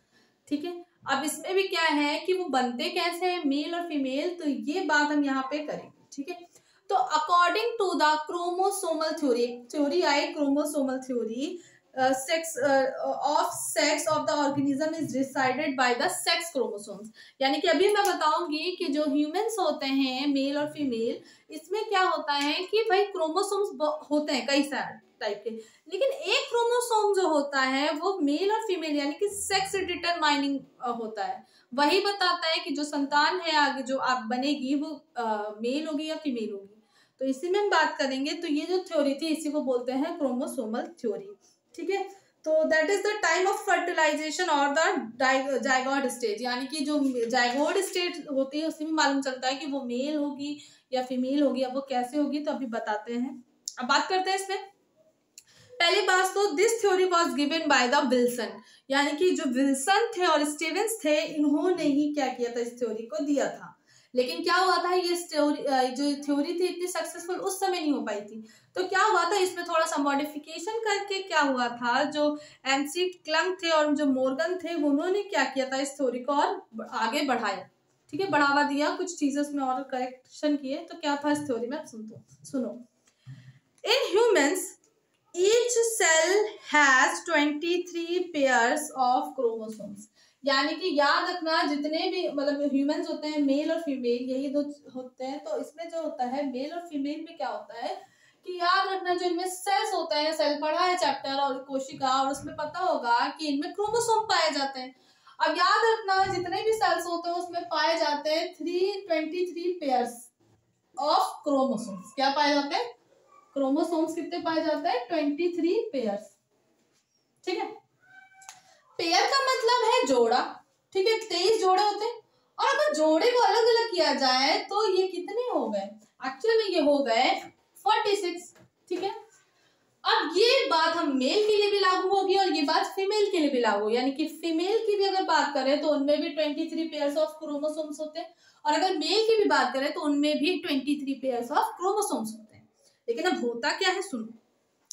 ठीक है। अब इसमें भी क्या है कि वो बनते कैसे हैं, मेल और फीमेल, तो ये बात हम यहाँ पे करेंगे, ठीक है। तो according to the chromosomal theory I, chromosomal theory, sex of the organism is decided by the sex chromosomes. यानी कि अभी मैं बताऊंगी कि जो ह्यूमंस होते हैं, मेल और फीमेल, इसमें क्या होता है कि भाई क्रोमोसोम्स होते हैं कई सारे टाइप के, लेकिन एक क्रोमोसोम जो होता है वो मेल और फीमेल यानी कि सेक्स डिटरमाइनिंग होता है, वही बताता है कि जो संतान है आगे जो आप बनेगी वो मेल होगी या फीमेल होगी। तो इसी में हम बात करेंगे। तो ये जो थ्योरी थी इसी को बोलते हैं क्रोमोसोमल थ्योरी, ठीक है। तो that is the time of fertilisation और द जायगोट स्टेज, यानी कि जो जायगोट स्टेज होती है उसी में मालूम चलता है कि वो मेल होगी या फीमेल होगी। अब वो कैसे होगी तो अभी बताते हैं। अब बात करते हैं इसमें। पहली बात तो this theory was given by the Wilson, यानी कि जो विल्सन थे और स्टीवेंस थे, इन्होंने ही क्या किया था, इस थ्योरी को दिया था। लेकिन क्या हुआ था, ये जो थ्योरी थी इतनी सक्सेसफुल उस समय नहीं हो पाई थी। तो क्या हुआ था, इसमें थोड़ा सा मॉडिफिकेशन करके क्या हुआ था, जो एमसी क्लंग थे और जो मॉर्गन थे उन्होंने क्या किया था, इस थ्योरी को और आगे बढ़ाया, ठीक है, बढ़ावा दिया, कुछ चीजें उसमें और करेक्शन किए। तो क्या था इस थ्योरी में, आप सुनो। In humans each cell has 23 pairs of chromosomes. यानी कि याद रखना, जितने भी मतलब ह्यूमंस होते हैं, मेल और फीमेल, यही दो होते हैं। तो इसमें जो होता है मेल और फीमेल में क्या होता है कि याद रखना, जो इनमें सेल्स होता है, सेल पढ़ा है चैप्टर और कोशिका, और उसमें पता होगा कि इनमें क्रोमोसोम पाए जाते हैं। अब याद रखना, जितने भी सेल्स होते हैं उसमें पाए जाते हैं 323 पेयर्स ऑफ क्रोमोसोम्स। क्या पाए जाते हैं? क्रोमोसोम्स कितने पाए जाते हैं? 23 पेयर्स। ठीक है, पेयर का मतलब है जोड़ा। ठीक है, 23 जोड़े होते हैं, और अगर जोड़े को अलग अलग किया जाए तो ये कितने हो गए? एक्चुअली में ये हो गए 46। ठीक है, अब ये बात हम मेल के लिए भी लागू होगी और ये बात फीमेल के लिए भी लागू, यानी कि फीमेल की भी अगर बात करें तो उनमें भी 23 पेयर्स ऑफ क्रोमोसोम्स होते हैं, और अगर मेल की भी बात करें तो उनमें भी 23 पेयर्स ऑफ क्रोमोसोम्स होते हैं। लेकिन अब होता क्या है, सुनो।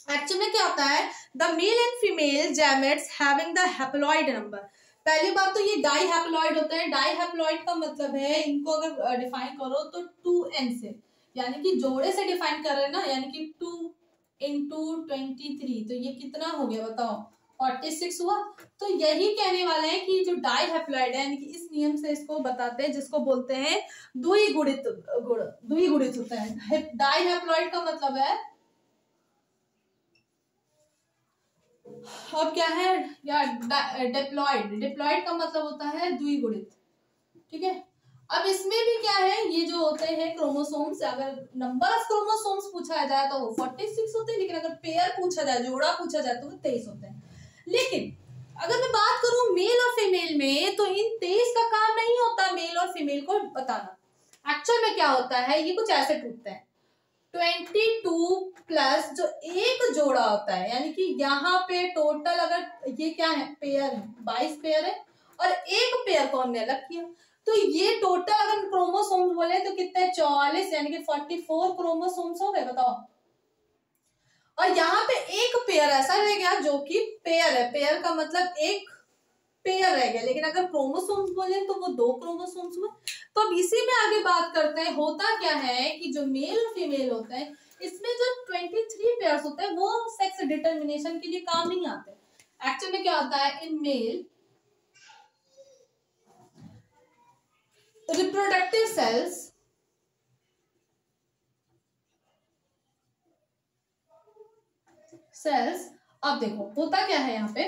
एक्चुअली में क्या होता है, the male and female gametes having the haploid number. पहली बात तो ये डाई हैप्लॉइड होते हैं। डाई हैप्लॉइड का मतलब है, इनको अगर डिफाइन करो तो 2n से, यानी कि जोड़े से डिफाइन कर रहे हैं ना, यानी कि 2 into 23, तो ये कितना हो गया बताओ? 46 हुआ। तो यही कहने वाले हैं कि जो डाई हैप्लॉइड है, यानी कि इस नियम से इसको बताते हैं, जिसको बोलते हैं द्विगुणित गुण, द्विगुणित होता है। डाई हैप्लॉइड का मतलब है, अब क्या है यार, डिप्लॉइड। डिप्लॉइड का मतलब होता है द्विगुणित। ठीक है, अब इसमें भी क्या है, ये जो होते हैं क्रोमोसोम्स, अगर नंबर ऑफ क्रोमोसोम्स पूछा जाए तो वो 46 होते हैं, लेकिन अगर पेयर पूछा जाए, जोड़ा पूछा जाए, तो वो 23 होते हैं। लेकिन अगर मैं बात करूं मेल और फीमेल में, तो इन 23 का काम नहीं होता मेल और फीमेल को बताना। एक्चुअल में क्या होता है, ये कुछ ऐसे टूटते हैं, 22 प्लस जो एक जोड़ा होता है, यानी कि यहाँ पे टोटल, अगर ये क्या है, पेयर है, 22 पेयर है, और एक पेयर को हमने अलग किया, तो ये टोटल अगर क्रोमोसोम्स बोले तो कितने? 44, यानी कि 44 क्रोमोसोम्स हो गए, बताओ। और यहाँ पे एक पेयर ऐसा रह गया जो कि पेयर है। पेयर का मतलब एक पेयर रह गया, लेकिन अगर क्रोमोसोम्स बोले तो वो 2 क्रोमोसोम्स हुए। तो अब इसी में आगे बात करते हैं, होता क्या है कि जो मेल और फीमेल होते हैं, इसमें जो 23 पेयर्स होते हैं वो सेक्स डिटर्मिनेशन के लिए काम नहीं आते। एक्चुअली में क्या होता है, इन मेल रिप्रोडक्टिव सेल्स, अब देखो होता क्या है, यहाँ पे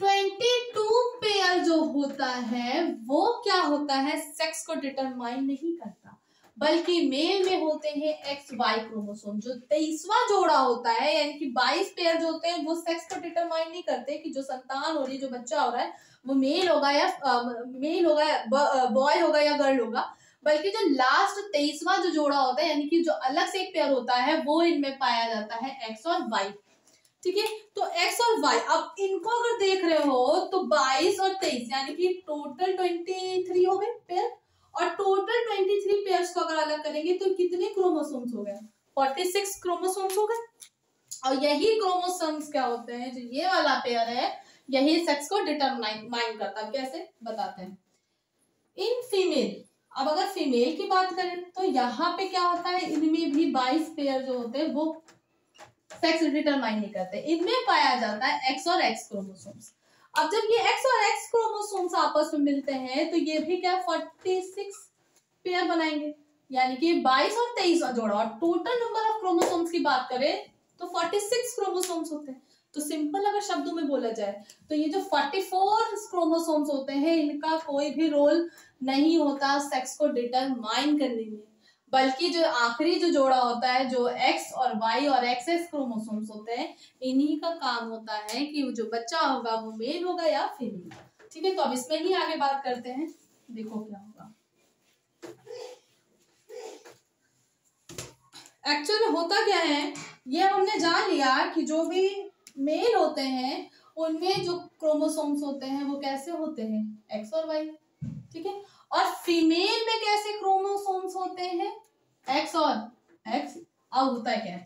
22 पेयर जो होता है वो क्या होता है, सेक्स को डिटरमाइन नहीं करता, बल्कि मेल में होते हैं एक्स वाई क्रोमोसोम। जो 23वां जोड़ा होता है, यानी कि 22 पेयर जो होते हैं, वो सेक्स को डिटरमाइन नहीं करते कि जो संतान हो रही है, जो बच्चा हो रहा है, वो मेल होगा या बॉय होगा या गर्ल होगा, बल्कि जो लास्ट 23वां जो जोड़ा होता है, यानी कि जो अलग से एक पेयर होता है, वो इनमें पाया जाता है एक्स और वाई। ठीक है, तो x और y, अब इनको अगर देख रहे हो तो 22 और 23, यानी कि टोटल 23 हो गए पेयर, और टोटल 23 पेयर्स को अगर अलग करेंगे तो कितने क्रोमोसोम्स हो गए? 46 क्रोमोसोम्स हो गए। और यही क्रोमोसोम्स क्या होते हैं, जो ये वाला पेयर है, यही सेक्स को डिटरमाइन करता है। कैसे बताते हैं, इन फीमेल, अब अगर फीमेल की बात करें तो यहाँ पे क्या होता है, इनमें भी 22 पेयर जो होते हैं वो सेक्स डिटरमाइन नहीं करते, इनमें पाया जाता है एक्स और एक्स क्रोमोसोम्स। अब जब ये एक्स और एक्स क्रोमोसोम्स आपस में मिलते हैं तो ये भी क्या 46 पेयर बनाएंगे, यानी कि 22 और 23 जोड़ा, और टोटल नंबर ऑफ क्रोमोसोम्स की बात करें तो 46 क्रोमोसोम्स होते हैं। तो सिंपल अगर शब्दों में बोला जाए तो ये जो 44 क्रोमोसोम्स होते हैं, इनका कोई भी रोल नहीं होता सेक्स को डिटरमाइन करने में, बल्कि जो आखिरी जो जोड़ा होता है, जो एक्स और वाई और एक्स एक्स क्रोमोसोम्स होते हैं, इन्हीं का काम होता है कि जो बच्चा होगा वो मेल होगा या फीमेल। ठीक है, तो अब इसमें ही आगे बात करते हैं, देखो क्या होगा। एक्चुअली होता क्या है, ये हमने जान लिया कि जो भी मेल होते हैं उनमें जो क्रोमोसोम्स होते हैं वो कैसे होते हैं, एक्स और वाई। ठीक है, और फीमेल में कैसे क्रोमोसोम्स होते हैं, एक्स और एक्स। अब होता है क्या,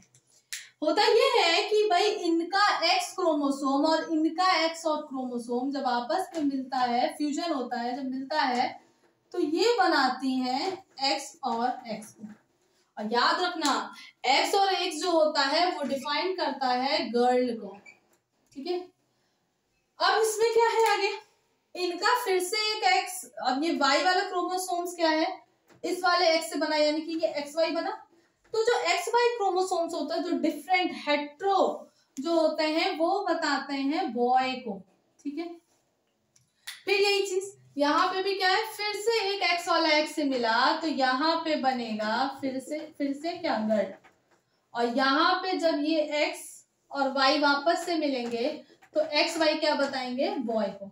होता ये है कि भाई इनका एक्स क्रोमोसोम और इनका एक्स और क्रोमोसोम जब आपस में मिलता है, फ्यूजन होता है, जब मिलता है तो ये बनाती हैं x और x को। और याद रखना x और x जो होता है वो डिफाइन करता है गर्ल को, ठीक है। अब इसमें क्या है आगे, इनका फिर से एक x, अब ये y वाला क्रोमोसोम्स क्या है, इस वाले x से बना, यानी कि ये XY बना। तो जो XY क्रोमोसोम्स होता है, जो डिफरेंट हेट्रो जो होते हैं वो बताते हैं बॉय को, ठीक है। फिर यही चीज यहाँ पे भी क्या है, फिर से एक x वाला x से मिला, तो यहाँ पे बनेगा फिर से क्या, गर्ल। और यहाँ पे जब ये x और y वापस से मिलेंगे तो XY क्या बताएंगे, बॉय को।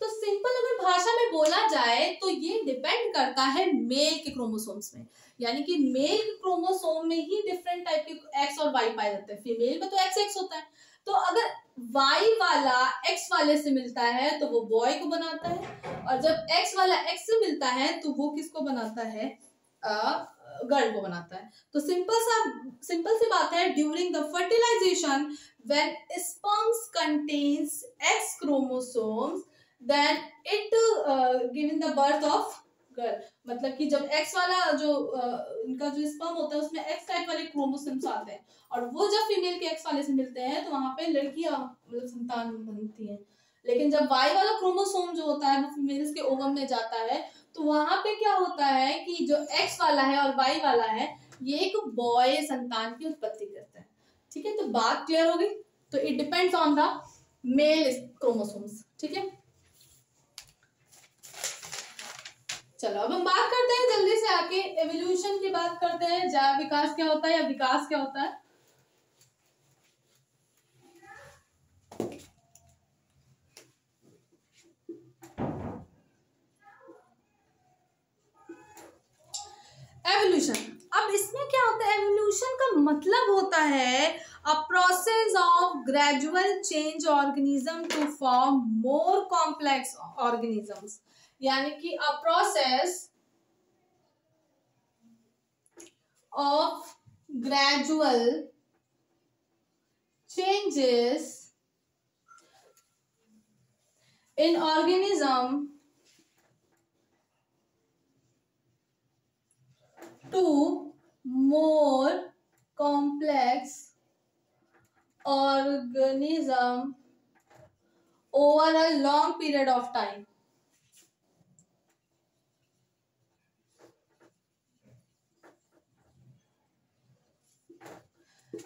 तो सिंपल अगर भाषा में बोला जाए तो ये डिपेंड करता है मेल के क्रोमोसोम्स में, यानी कि मेल के क्रोमोसोम में ही डिफरेंट टाइप के x और y पाए जाते हैं। फीमेल में तो XX होता है, तो अगर y वाला x वाले से मिलता है तो वो बॉय को बनाता है, और जब x वाला x से मिलता है तो वो किसको बनाता है, गर्ल को बनाता है। तो सिंपल सी बात है, during the fertilisation when sperms contains x chromosomes then it given the birth of girl. मतलब कि जब x वाला जो इनका जो स्पर्म होता है उसमें x टाइप वाले क्रोमोसोम्स आते हैं, और वो जब फीमेल के x वाले से मिलते हैं तो वहां पे लड़कियां मतलब संतान बनती है। लेकिन जब y वाला क्रोमोसोम जो होता है वो फीमेल्स के ओवम में जाता है, तो वहां पे क्या होता है कि जो x वाला है और y वाला है ये एक बॉय संतान की उत्पत्ति करते हैं, ठीक है। तो बात क्लियर हो गई। तो it depends on the male chromosomes, ठीक है। चलो अब हम बात करते हैं जल्दी से आके एवोल्यूशन की बात करते हैं, जैव विकास क्या होता है या विकास क्या होता है। एवोल्यूशन, अब इसमें क्या होता है, एवोल्यूशन का मतलब होता है a process of gradual change organism to form more complex organisms, यानी कि a process of gradual changes in organism to more complex organism over a long period of time।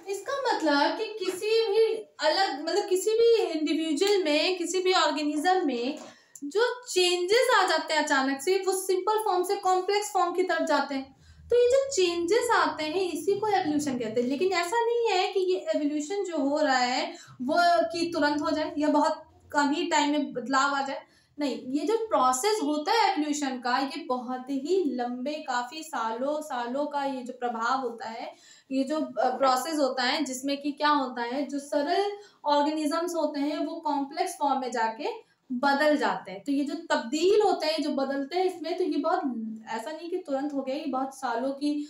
इसका मतलब कि किसी भी अलग मतलब किसी भी इंडिविजुअल में, किसी भी ऑर्गेनिज्म में जो चेंजेस आ जाते हैं अचानक से, वो सिंपल फॉर्म से कॉम्प्लेक्स फॉर्म की तरफ जाते हैं, तो ये जो चेंजेस आते हैं इसी को एवोल्यूशन कहते हैं। लेकिन ऐसा नहीं है कि ये एवोल्यूशन जो हो रहा है वो कि तुरंत हो जाए या बहुत कम ही टाइम में बदलाव आ जाए, नहीं। ये जो प्रोसेस होता है एवोल्यूशन का, ये बहुत ही लंबे, काफी सालों का ये जो प्रभाव होता है, ये जो प्रोसेस होता है, जिसमें कि क्या होता है, जो सरल ऑर्गेनिजम्स होते हैं वो कॉम्प्लेक्स फॉर्म में जाके बदल जाते हैं। तो ये जो तब्दील होते हैं, जो बदलते हैं इसमें, तो ये बहुत ऐसा नहीं कि तुरंत हो गया, ये बहुत सालों की,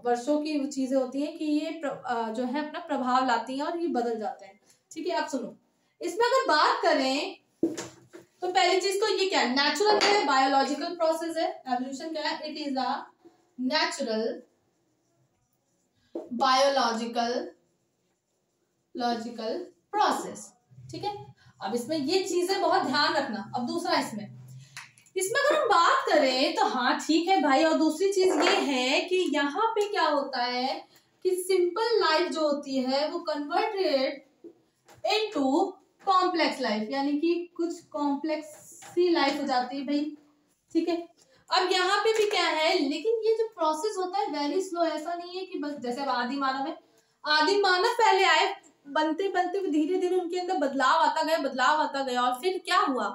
वर्षों की चीजें होती हैं कि ये जो है अपना प्रभाव लाती हैं और ये बदल जाते हैं, ठीक है। आप सुनो, इसमें अगर बात करें तो पहली चीज तो ये क्या है, नेचुरल है, बायोलॉजिकल प्रोसेस है। एवोल्यूशन क्या है, it is a natural biological process, ठीक है। अब इसमें ये चीजें बहुत ध्यान रखना। अब दूसरा इसमें अगर हम बात करें तो हाँ ठीक है भाई, और दूसरी चीज ये है कि यहाँ पे क्या होता है कि सिंपल लाइफ जो होती है वो कन्वर्टेड इनटू कॉम्प्लेक्स लाइफ, यानी कि कुछ कॉम्प्लेक्स सी लाइफ हो जाती है भाई, ठीक है। अब यहाँ पे भी क्या है, लेकिन ये जो प्रोसेस होता है वेरी स्लो, ऐसा नहीं है कि बस जैसे अब आदिम मानव पहले आए, बनते बनते धीरे धीरे उनके अंदर बदलाव आता गया और फिर क्या हुआ,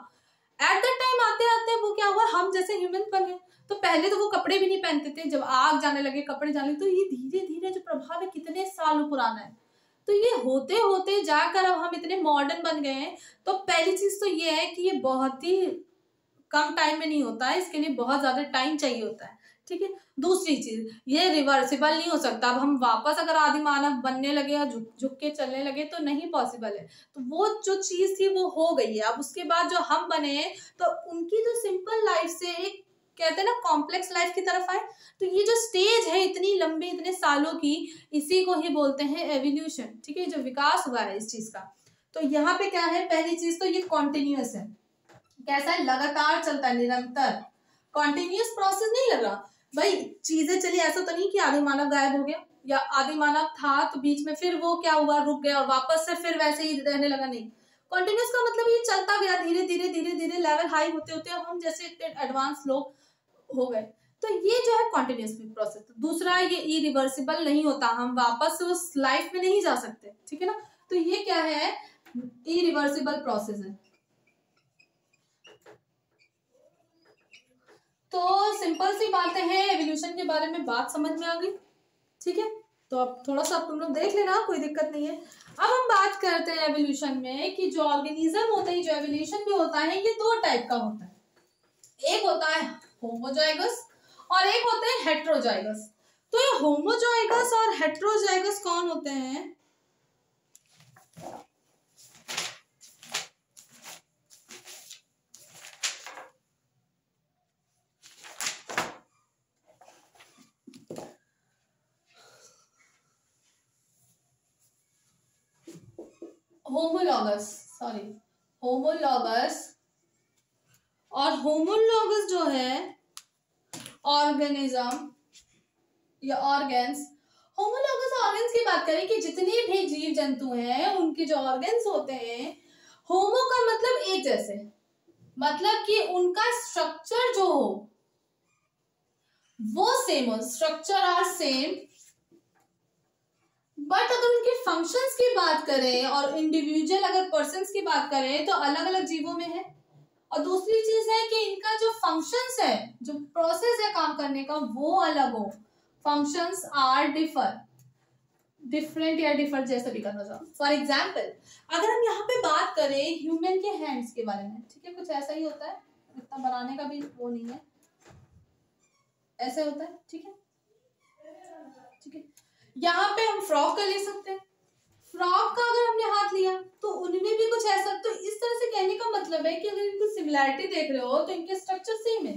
एट द टाइम आते आते वो क्या हुआ, हम जैसे ह्यूमन बन गए। तो पहले तो वो कपड़े भी नहीं पहनते थे, जब आग जाने लगे, कपड़े जाने लगे, तो ये धीरे धीरे जो प्रभाव है कितने सालों पुराना है। तो ये होते होते जाकर अब हम इतने मॉडर्न बन गए हैं। तो पहली चीज तो ये है कि ये बहुत ही कम टाइम में नहीं होता है, इसके लिए बहुत ज्यादा टाइम चाहिए होता है, ठीक है। दूसरी चीज, ये रिवर्सिबल नहीं हो सकता। अब हम वापस अगर आदि मानव बनने लगे और झुक के चलने लगे तो नहीं पॉसिबल है। तो वो जो चीज थी वो हो गई है। अब उसके बाद जो हम बने हैं तो उनकी जो सिंपल लाइफ से एक कहते हैं ना कॉम्प्लेक्स लाइफ की तरफ आए। तो ये जो स्टेज है इतनी लंबी, इतने सालों की, इसी को ही बोलते हैं एवोल्यूशन। ठीक है, जो विकास हुआ है इस चीज का। तो यहाँ पे क्या है, पहली चीज तो ये कॉन्टिन्यूअस है। कैसा है, लगातार चलता है, निरंतर, कॉन्टिन्यूअस प्रोसेस नहीं लग रहा भाई। चीजें चली, ऐसा तो नहीं कि आदि मानव गायब हो गया या आदि मानव था तो बीच में फिर वो क्या हुआ, रुक गया और वापस से फिर वैसे ही रहने लगा, नहीं। कॉन्टिन्यूअस का मतलब ये चलता गया, धीरे धीरे धीरे धीरे लेवल हाई होते होते हम जैसे एडवांस लोग हो गए। तो ये जो है कॉन्टिन्यूअस प्रोसेस। दूसरा, ये इरिवर्सिबल नहीं होता, हम वापस उस लाइफ में नहीं जा सकते। ठीक है ना, तो ये क्या है, इरिवर्सिबल प्रोसेस है। तो सिंपल सी बातें हैं, एवोल्यूशन के बारे में बात समझ में आ गई। ठीक है, तो अब थोड़ा सा तुम लोग देख लेना, कोई दिक्कत नहीं है। अब हम बात करते हैं एवोल्यूशन में कि जो ऑर्गेनिज्म होते हैं, जो एवोल्यूशन भी होता है, ये दो टाइप का होता है। एक होता है होमोजाइगस और एक होते हैं हेट्रोजाइगस। तो ये होमोजाइगस और हेट्रोजाइगस कौन होते हैं? होमोलॉगस और होमोलॉगस जो है ऑर्गेनिज्म या ऑर्गेन्स। होमोलॉगस ऑर्गेन्स की बात करें कि जितने भी जीव जंतु हैं उनके जो ऑर्गेन्स होते हैं, होमो का मतलब एक जैसे, मतलब कि उनका स्ट्रक्चर जो हो वो सेम हो, स्ट्रक्चर आर सेम। बट अगर उनके फंक्शंस की बात करें और इंडिविजुअल अगर पर्सन्स की बात करें तो अलग अलग जीवों में है। और दूसरी चीज है कि इनका जो फंक्शंस है, जो प्रोसेस है काम करने का, वो अलग हो। फंक्शंस आर डिफरेंट या डिफर जैसे भी करना चाहो। फॉर एग्जाम्पल, अगर हम यहाँ पे बात करें ह्यूमन के हैंड्स के बारे में, ठीक है, कुछ ऐसा ही होता है, इतना बनाने का भी वो नहीं है, ऐसे होता है। ठीक है, ठीक है, यहाँ पे हम फ्रॉग का ले सकते हैं। फ्रॉग का अगर हमने हाथ लिया तो उनमें भी कुछ ऐसा, तो इस तरह से कहने का मतलब है कि अगर इनकी सिमिलैरिटी देख रहे हो तो इनके स्ट्रक्चर सेम है।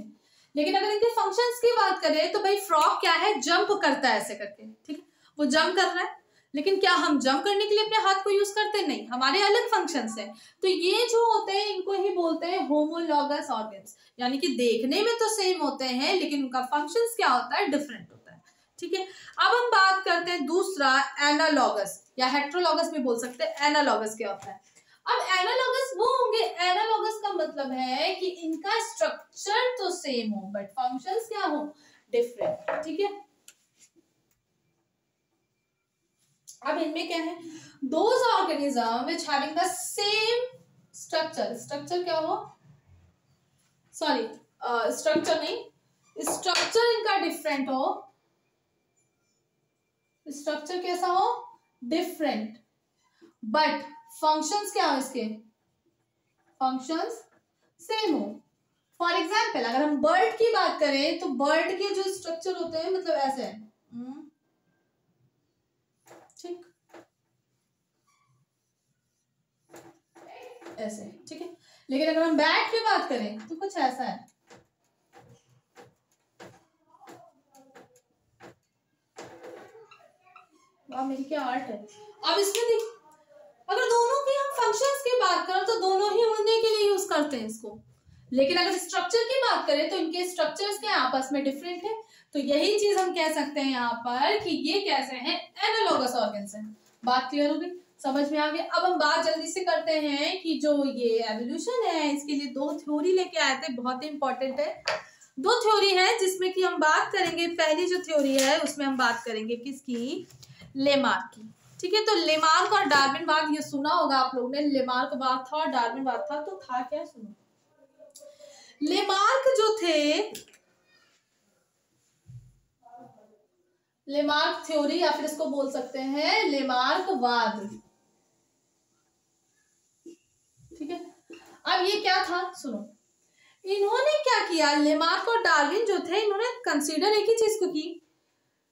लेकिन अगर इनके फंक्शंस की बात करें तो भाई फ्रॉग क्या है, जंप करता है ऐसे करके। ठीक है, वो जंप कर रहा है, लेकिन क्या हम जंप करने के लिए अपने हाथ को यूज करते हैं? नहीं, हमारे अलग फंक्शंस है। तो ये जो होते हैं इनको ही बोलते हैं होमोलॉगस ऑर्गेन्स, यानी कि देखने में तो सेम होते हैं लेकिन उनका फंक्शंस क्या होता है, डिफरेंट होता है। ठीक है, अब हम बात करते हैं दूसरा, एनालॉगस या हेट्रोलॉगस भी बोल सकते हैं। एनालॉगस क्या होता है? अब एनालॉगस वो होंगे, एनालॉगस का मतलब है कि इनका स्ट्रक्चर तो सेम हो बट फंक्शंस क्या हो, डिफरेंट। ठीक है, अब इनमें क्या है, those organism which having the same structure, structure क्या हो, सॉरी स्ट्रक्चर नहीं, स्ट्रक्चर इनका डिफरेंट हो, स्ट्रक्चर कैसा हो, डिफरेंट, बट फंक्शंस क्या हो इसके, फंक्शंस सेम हो। फॉर एग्जाम्पल, अगर हम बर्ड की बात करें तो बर्ड के जो स्ट्रक्चर होते हैं मतलब ऐसे है, ठीक, ऐसे, ठीक है। लेकिन अगर हम बैट की बात करें तो कुछ ऐसा है, वाह मेरी क्या आर्ट है। अब इसमें देख, अगर दोनों की हम फंक्शंस की बात करें तो दोनों ही उड़ने के लिए यूज करते हैं इसको, लेकिन अगर स्ट्रक्चर की बात करें तो इनके स्ट्रक्चर्स के आपस में डिफरेंट है। तो यही चीज हम कह सकते हैं यहाँ पर कि ये कैसे हैं, एनालॉगस ऑर्गेन्स हैं। बात क्लियर हो गई, समझ में आ गया। अब हम बात जल्दी से करते हैं कि जो ये एवोल्यूशन है इसके लिए दो थ्योरी लेके आए थे, बहुत ही इंपॉर्टेंट है। दो थ्योरी है जिसमें कि हम बात करेंगे, पहली जो थ्योरी है उसमें हम बात करेंगे किसकी, लेमार्क की। ठीक है, तो लेमार्क और डार्विनवाद, ये सुना होगा आप लोगों ने, लेमार्कवाद था और डार्विनवाद था, तो था क्या, सुनो। लेमार्क जो थे, लेमार्क थ्योरी या फिर इसको बोल सकते हैं लेमार्कवाद। ठीक है, अब ये क्या था, सुनो। इन्होंने क्या किया, लेमार्क और डार्विन जो थे, इन्होंने कंसीडर एक ही चीज को की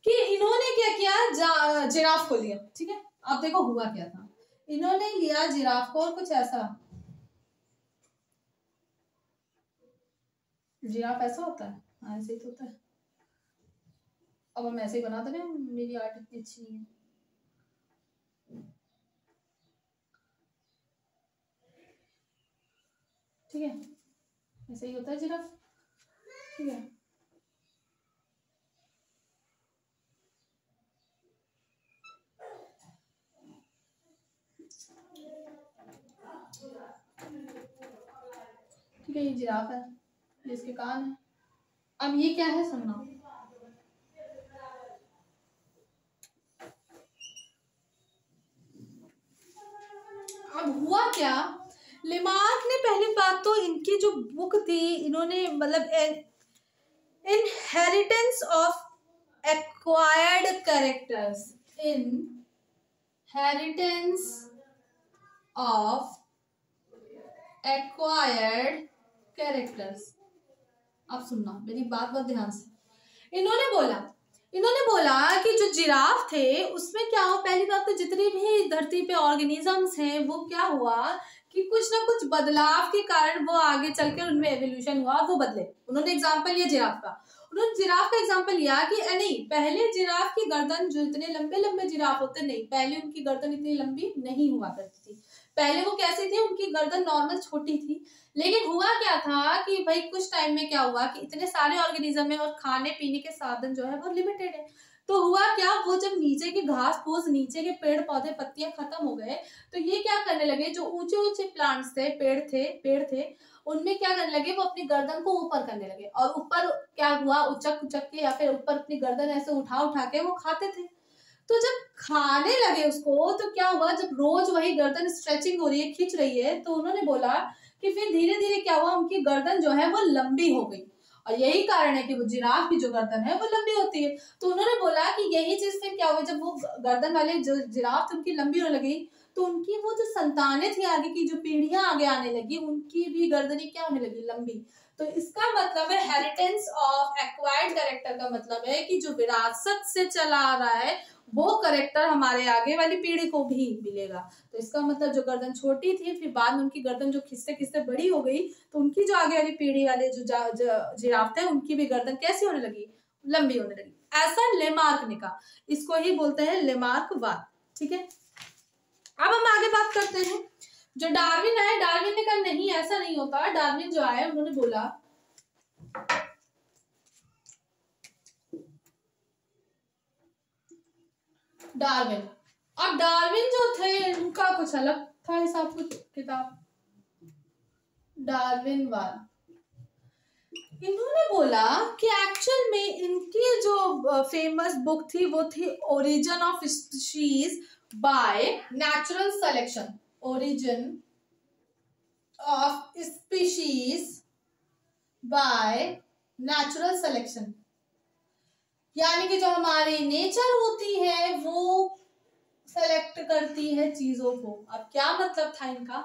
कि इन्होंने क्या किया, जिराफ को लिया। ठीक है, अब देखो हुआ क्या था, इन्होंने लिया जिराफ को और कुछ ऐसा, जिराफ ऐसा होता है, हाँ ऐसे ही तो होता है। अब हम ऐसे ही बनाते हैं, मेरी आर्ट इतनी अच्छी नहीं है। ठीक है, ऐसे ही होता है जिराफ। ठीक है, ठीक है, ये जिराफ है, ये इसके कान है। अब ये क्या है सुनना। अब हुआ क्या, लेमार्क ने पहली बात तो इनकी जो बुक थी, इन्होंने मतलब inheritance of acquired characters, inheritance of acquired characters. अब सुनना मेरी बात बहुत ध्यान से। इन्होंने बोला कि जो जिराफ थे उसमें क्या हो, पहली बात तो जितनी भी धरती पे ऑर्गेनिजम्स हैं वो क्या हुआ कि कुछ ना कुछ बदलाव के कारण वो आगे चलकर उनमें एवोल्यूशन हुआ और वो बदले। उन्होंने एग्जांपल लिया जिराफ का। उन्होंने जिराफ का एग्जांपल लिया कि नहीं, पहले जिराफ की गर्दन, जो इतने लंबे लंबे जिराफ होते, नहीं, पहले उनकी गर्दन इतनी लंबी नहीं हुआ करती थी। पहले वो कैसे थे, उनकी गर्दन नॉर्मल छोटी थी। लेकिन हुआ क्या था कि भाई कुछ टाइम में क्या हुआ कि इतने सारे ऑर्गेनिज्म है और खाने पीने के साधन जो है वो लिमिटेड है। तो हुआ क्या, वो जब नीचे के घास फूस, नीचे के पेड़ पौधे पत्तियां खत्म हो गए, तो ये क्या करने लगे, जो ऊंचे ऊंचे प्लांट्स थे, पेड़ थे, उनमें क्या करने लगे, वो अपनी गर्दन को ऊपर करने लगे। और ऊपर क्या हुआ, उचक उचक के या फिर ऊपर अपनी गर्दन ऐसे उठा उठा के वो खाते थे। तो जब खाने लगे उसको, तो क्या हुआ, जब रोज वही गर्दन स्ट्रेचिंग हो रही है, खिंच रही है, तो उन्होंने बोला कि फिर धीरे धीरे क्या हुआ, उनकी गर्दन जो है वो लंबी हो गई। और यही कारण है कि वो जिराफ की जो गर्दन है वो लंबी होती है। तो उन्होंने बोला कि यही चीज फिर क्या हुआ, जब वो गर्दन वाले जो जिराफ थे उनकी लंबी होने लगी, तो उनकी वो जो संतानें थी, आगे की जो पीढ़ियां आगे आने लगी, उनकी भी गर्दनें क्या होने लगी, लंबी। तो इसका मतलब है हेरिटेंस ऑफ एक्वायर्ड कैरेक्टर का मतलब है कि जो विरासत से चला आ रहा है वो करेक्टर हमारे आगे वाली पीढ़ी को भी मिलेगा। तो इसका मतलब जो गर्दन छोटी थी, फिर बाद में उनकी गर्दन जो खिसते खिसते बड़ी हो गई, तो उनकी जो आगे वाली पीढ़ी वाले जो जिराफ थे, उनकी भी गर्दन कैसी होने लगी, लंबी होने लगी। ऐसा लेमार्क ने कहा, इसको ही बोलते हैं लेमार्कवाद। ठीक है, अब हम आगे बात करते हैं। जो डार्विन है, डार्विन ने कहा नहीं, ऐसा नहीं होता। डार्विन जो आए, उन्होंने बोला डार्विन, अब डार्विन जो थे उनका कुछ अलग था हिसाब, कुछ किताब डार्विन वाल। इन्होंने बोला कि एक्चुअल में इनकी जो फेमस बुक थी वो थी origin of species by natural selection, origin of species by natural selection. यानी कि जो हमारी नेचर होती है वो सेलेक्ट करती है चीजों को। अब क्या मतलब था इनका,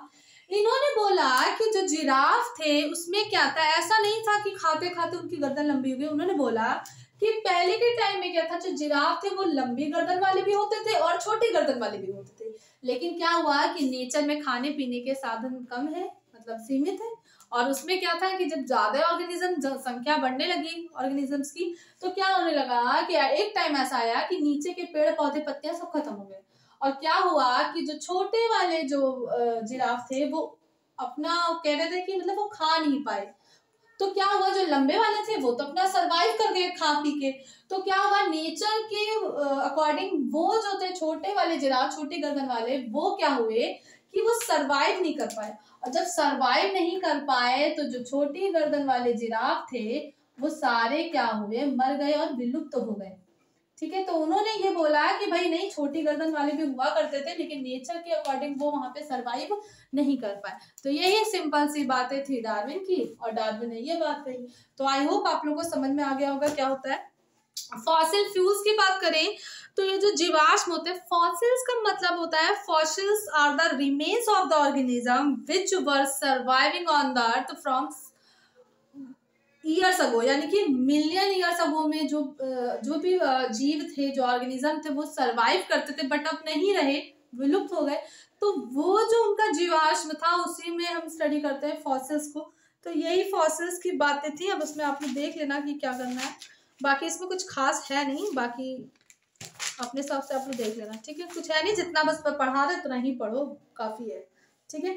इन्होंने बोला कि जो जिराफ थे उसमें क्या था, ऐसा नहीं था कि खाते खाते उनकी गर्दन लंबी हो गई। उन्होंने बोला कि पहले के टाइम में क्या था, जो जिराफ थे वो लंबी गर्दन वाले भी होते थे और छोटी गर्दन वाले भी होते थे। लेकिन क्या हुआ कि नेचर में खाने पीने के साधन कम है, मतलब सीमित है, और उसमें क्या था कि जब ज्यादा ऑर्गेनिज्म संख्या बढ़ने लगी ऑर्गेनिजम्स की, तो क्या होने लगा कि एक टाइम ऐसा आया कि नीचे के पेड़ पौधे पत्तियां सब खत्म हो गए। और क्या हुआ कि जो छोटे वाले जो जिराफ थे वो अपना कह रहे थे कि मतलब वो खा नहीं पाए। तो क्या हुआ, जो लंबे वाले थे वो तो अपना सरवाइव कर गए खा पी के। तो क्या हुआ, नेचर के अकॉर्डिंग वो जो थे छोटे वाले जिराफ, छोटी गर्दन वाले, वो क्या हुए कि वो सरवाइव नहीं कर पाए। और जब सरवाइव नहीं कर पाए तो जो छोटी गर्दन वाले जिराफ थे वो सारे क्या हुए, मर गए और विलुप्त तो हो गए। ठीक है, तो उन्होंने ये बोला कि भाई नहीं, छोटी गर्दन वाले भी हुआ करते थे लेकिन नेचर के अकॉर्डिंग वो वहां पे सरवाइव नहीं कर पाए। तो यही सिंपल सी बातें थी डार्विन की, और डार्विन ने ये बात कही। तो आई होप आप लोगों को समझ में आ गया होगा क्या होता है। फॉसिल फ्यूल्स की बात करें तो ये जो जीवाश्म होते हैं, फॉसिल्स का मतलब होता है, fossils are the remains of the organism which were surviving on the earth from years ago, यानी कि मिलियन ईयर्स अगो में जो भी जीव थे, जो ऑर्गेनिज्म थे, वो सरवाइव करते थे बट अब नहीं रहे, विलुप्त हो गए। तो वो जो उनका जीवाश्म था उसी में हम स्टडी करते हैं फॉसिल्स को। तो यही फॉसिल्स की बातें थी। अब उसमें आप लोग देख लेना कि क्या करना है, बाकी इसमें कुछ खास है नहीं, बाकी अपने हिसाब से आप लोग देख लेना, ठीक है। कुछ है नहीं, जितना बस पढ़ा रहे उतना ही पढ़ो, काफी है, ठीक है।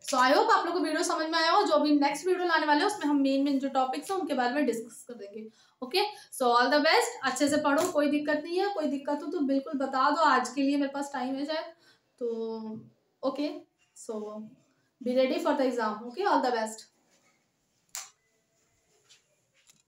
सो आई होप आप लोगों को वीडियो समझ में आया हो। जो अभी नेक्स्ट वीडियो लाने वाले हैं उसमें हम मेन जो टॉपिक्स हैं उनके बारे में डिस्कस कर देंगे। Okay, so all the best, अच्छे से पढ़ो, कोई दिक्कत नहीं है, कोई दिक्कत हो तो बिल्कुल बता दो, आज के लिए मेरे पास टाइम है शायद तो। Okay, so be ready for the exam. Okay, all the best.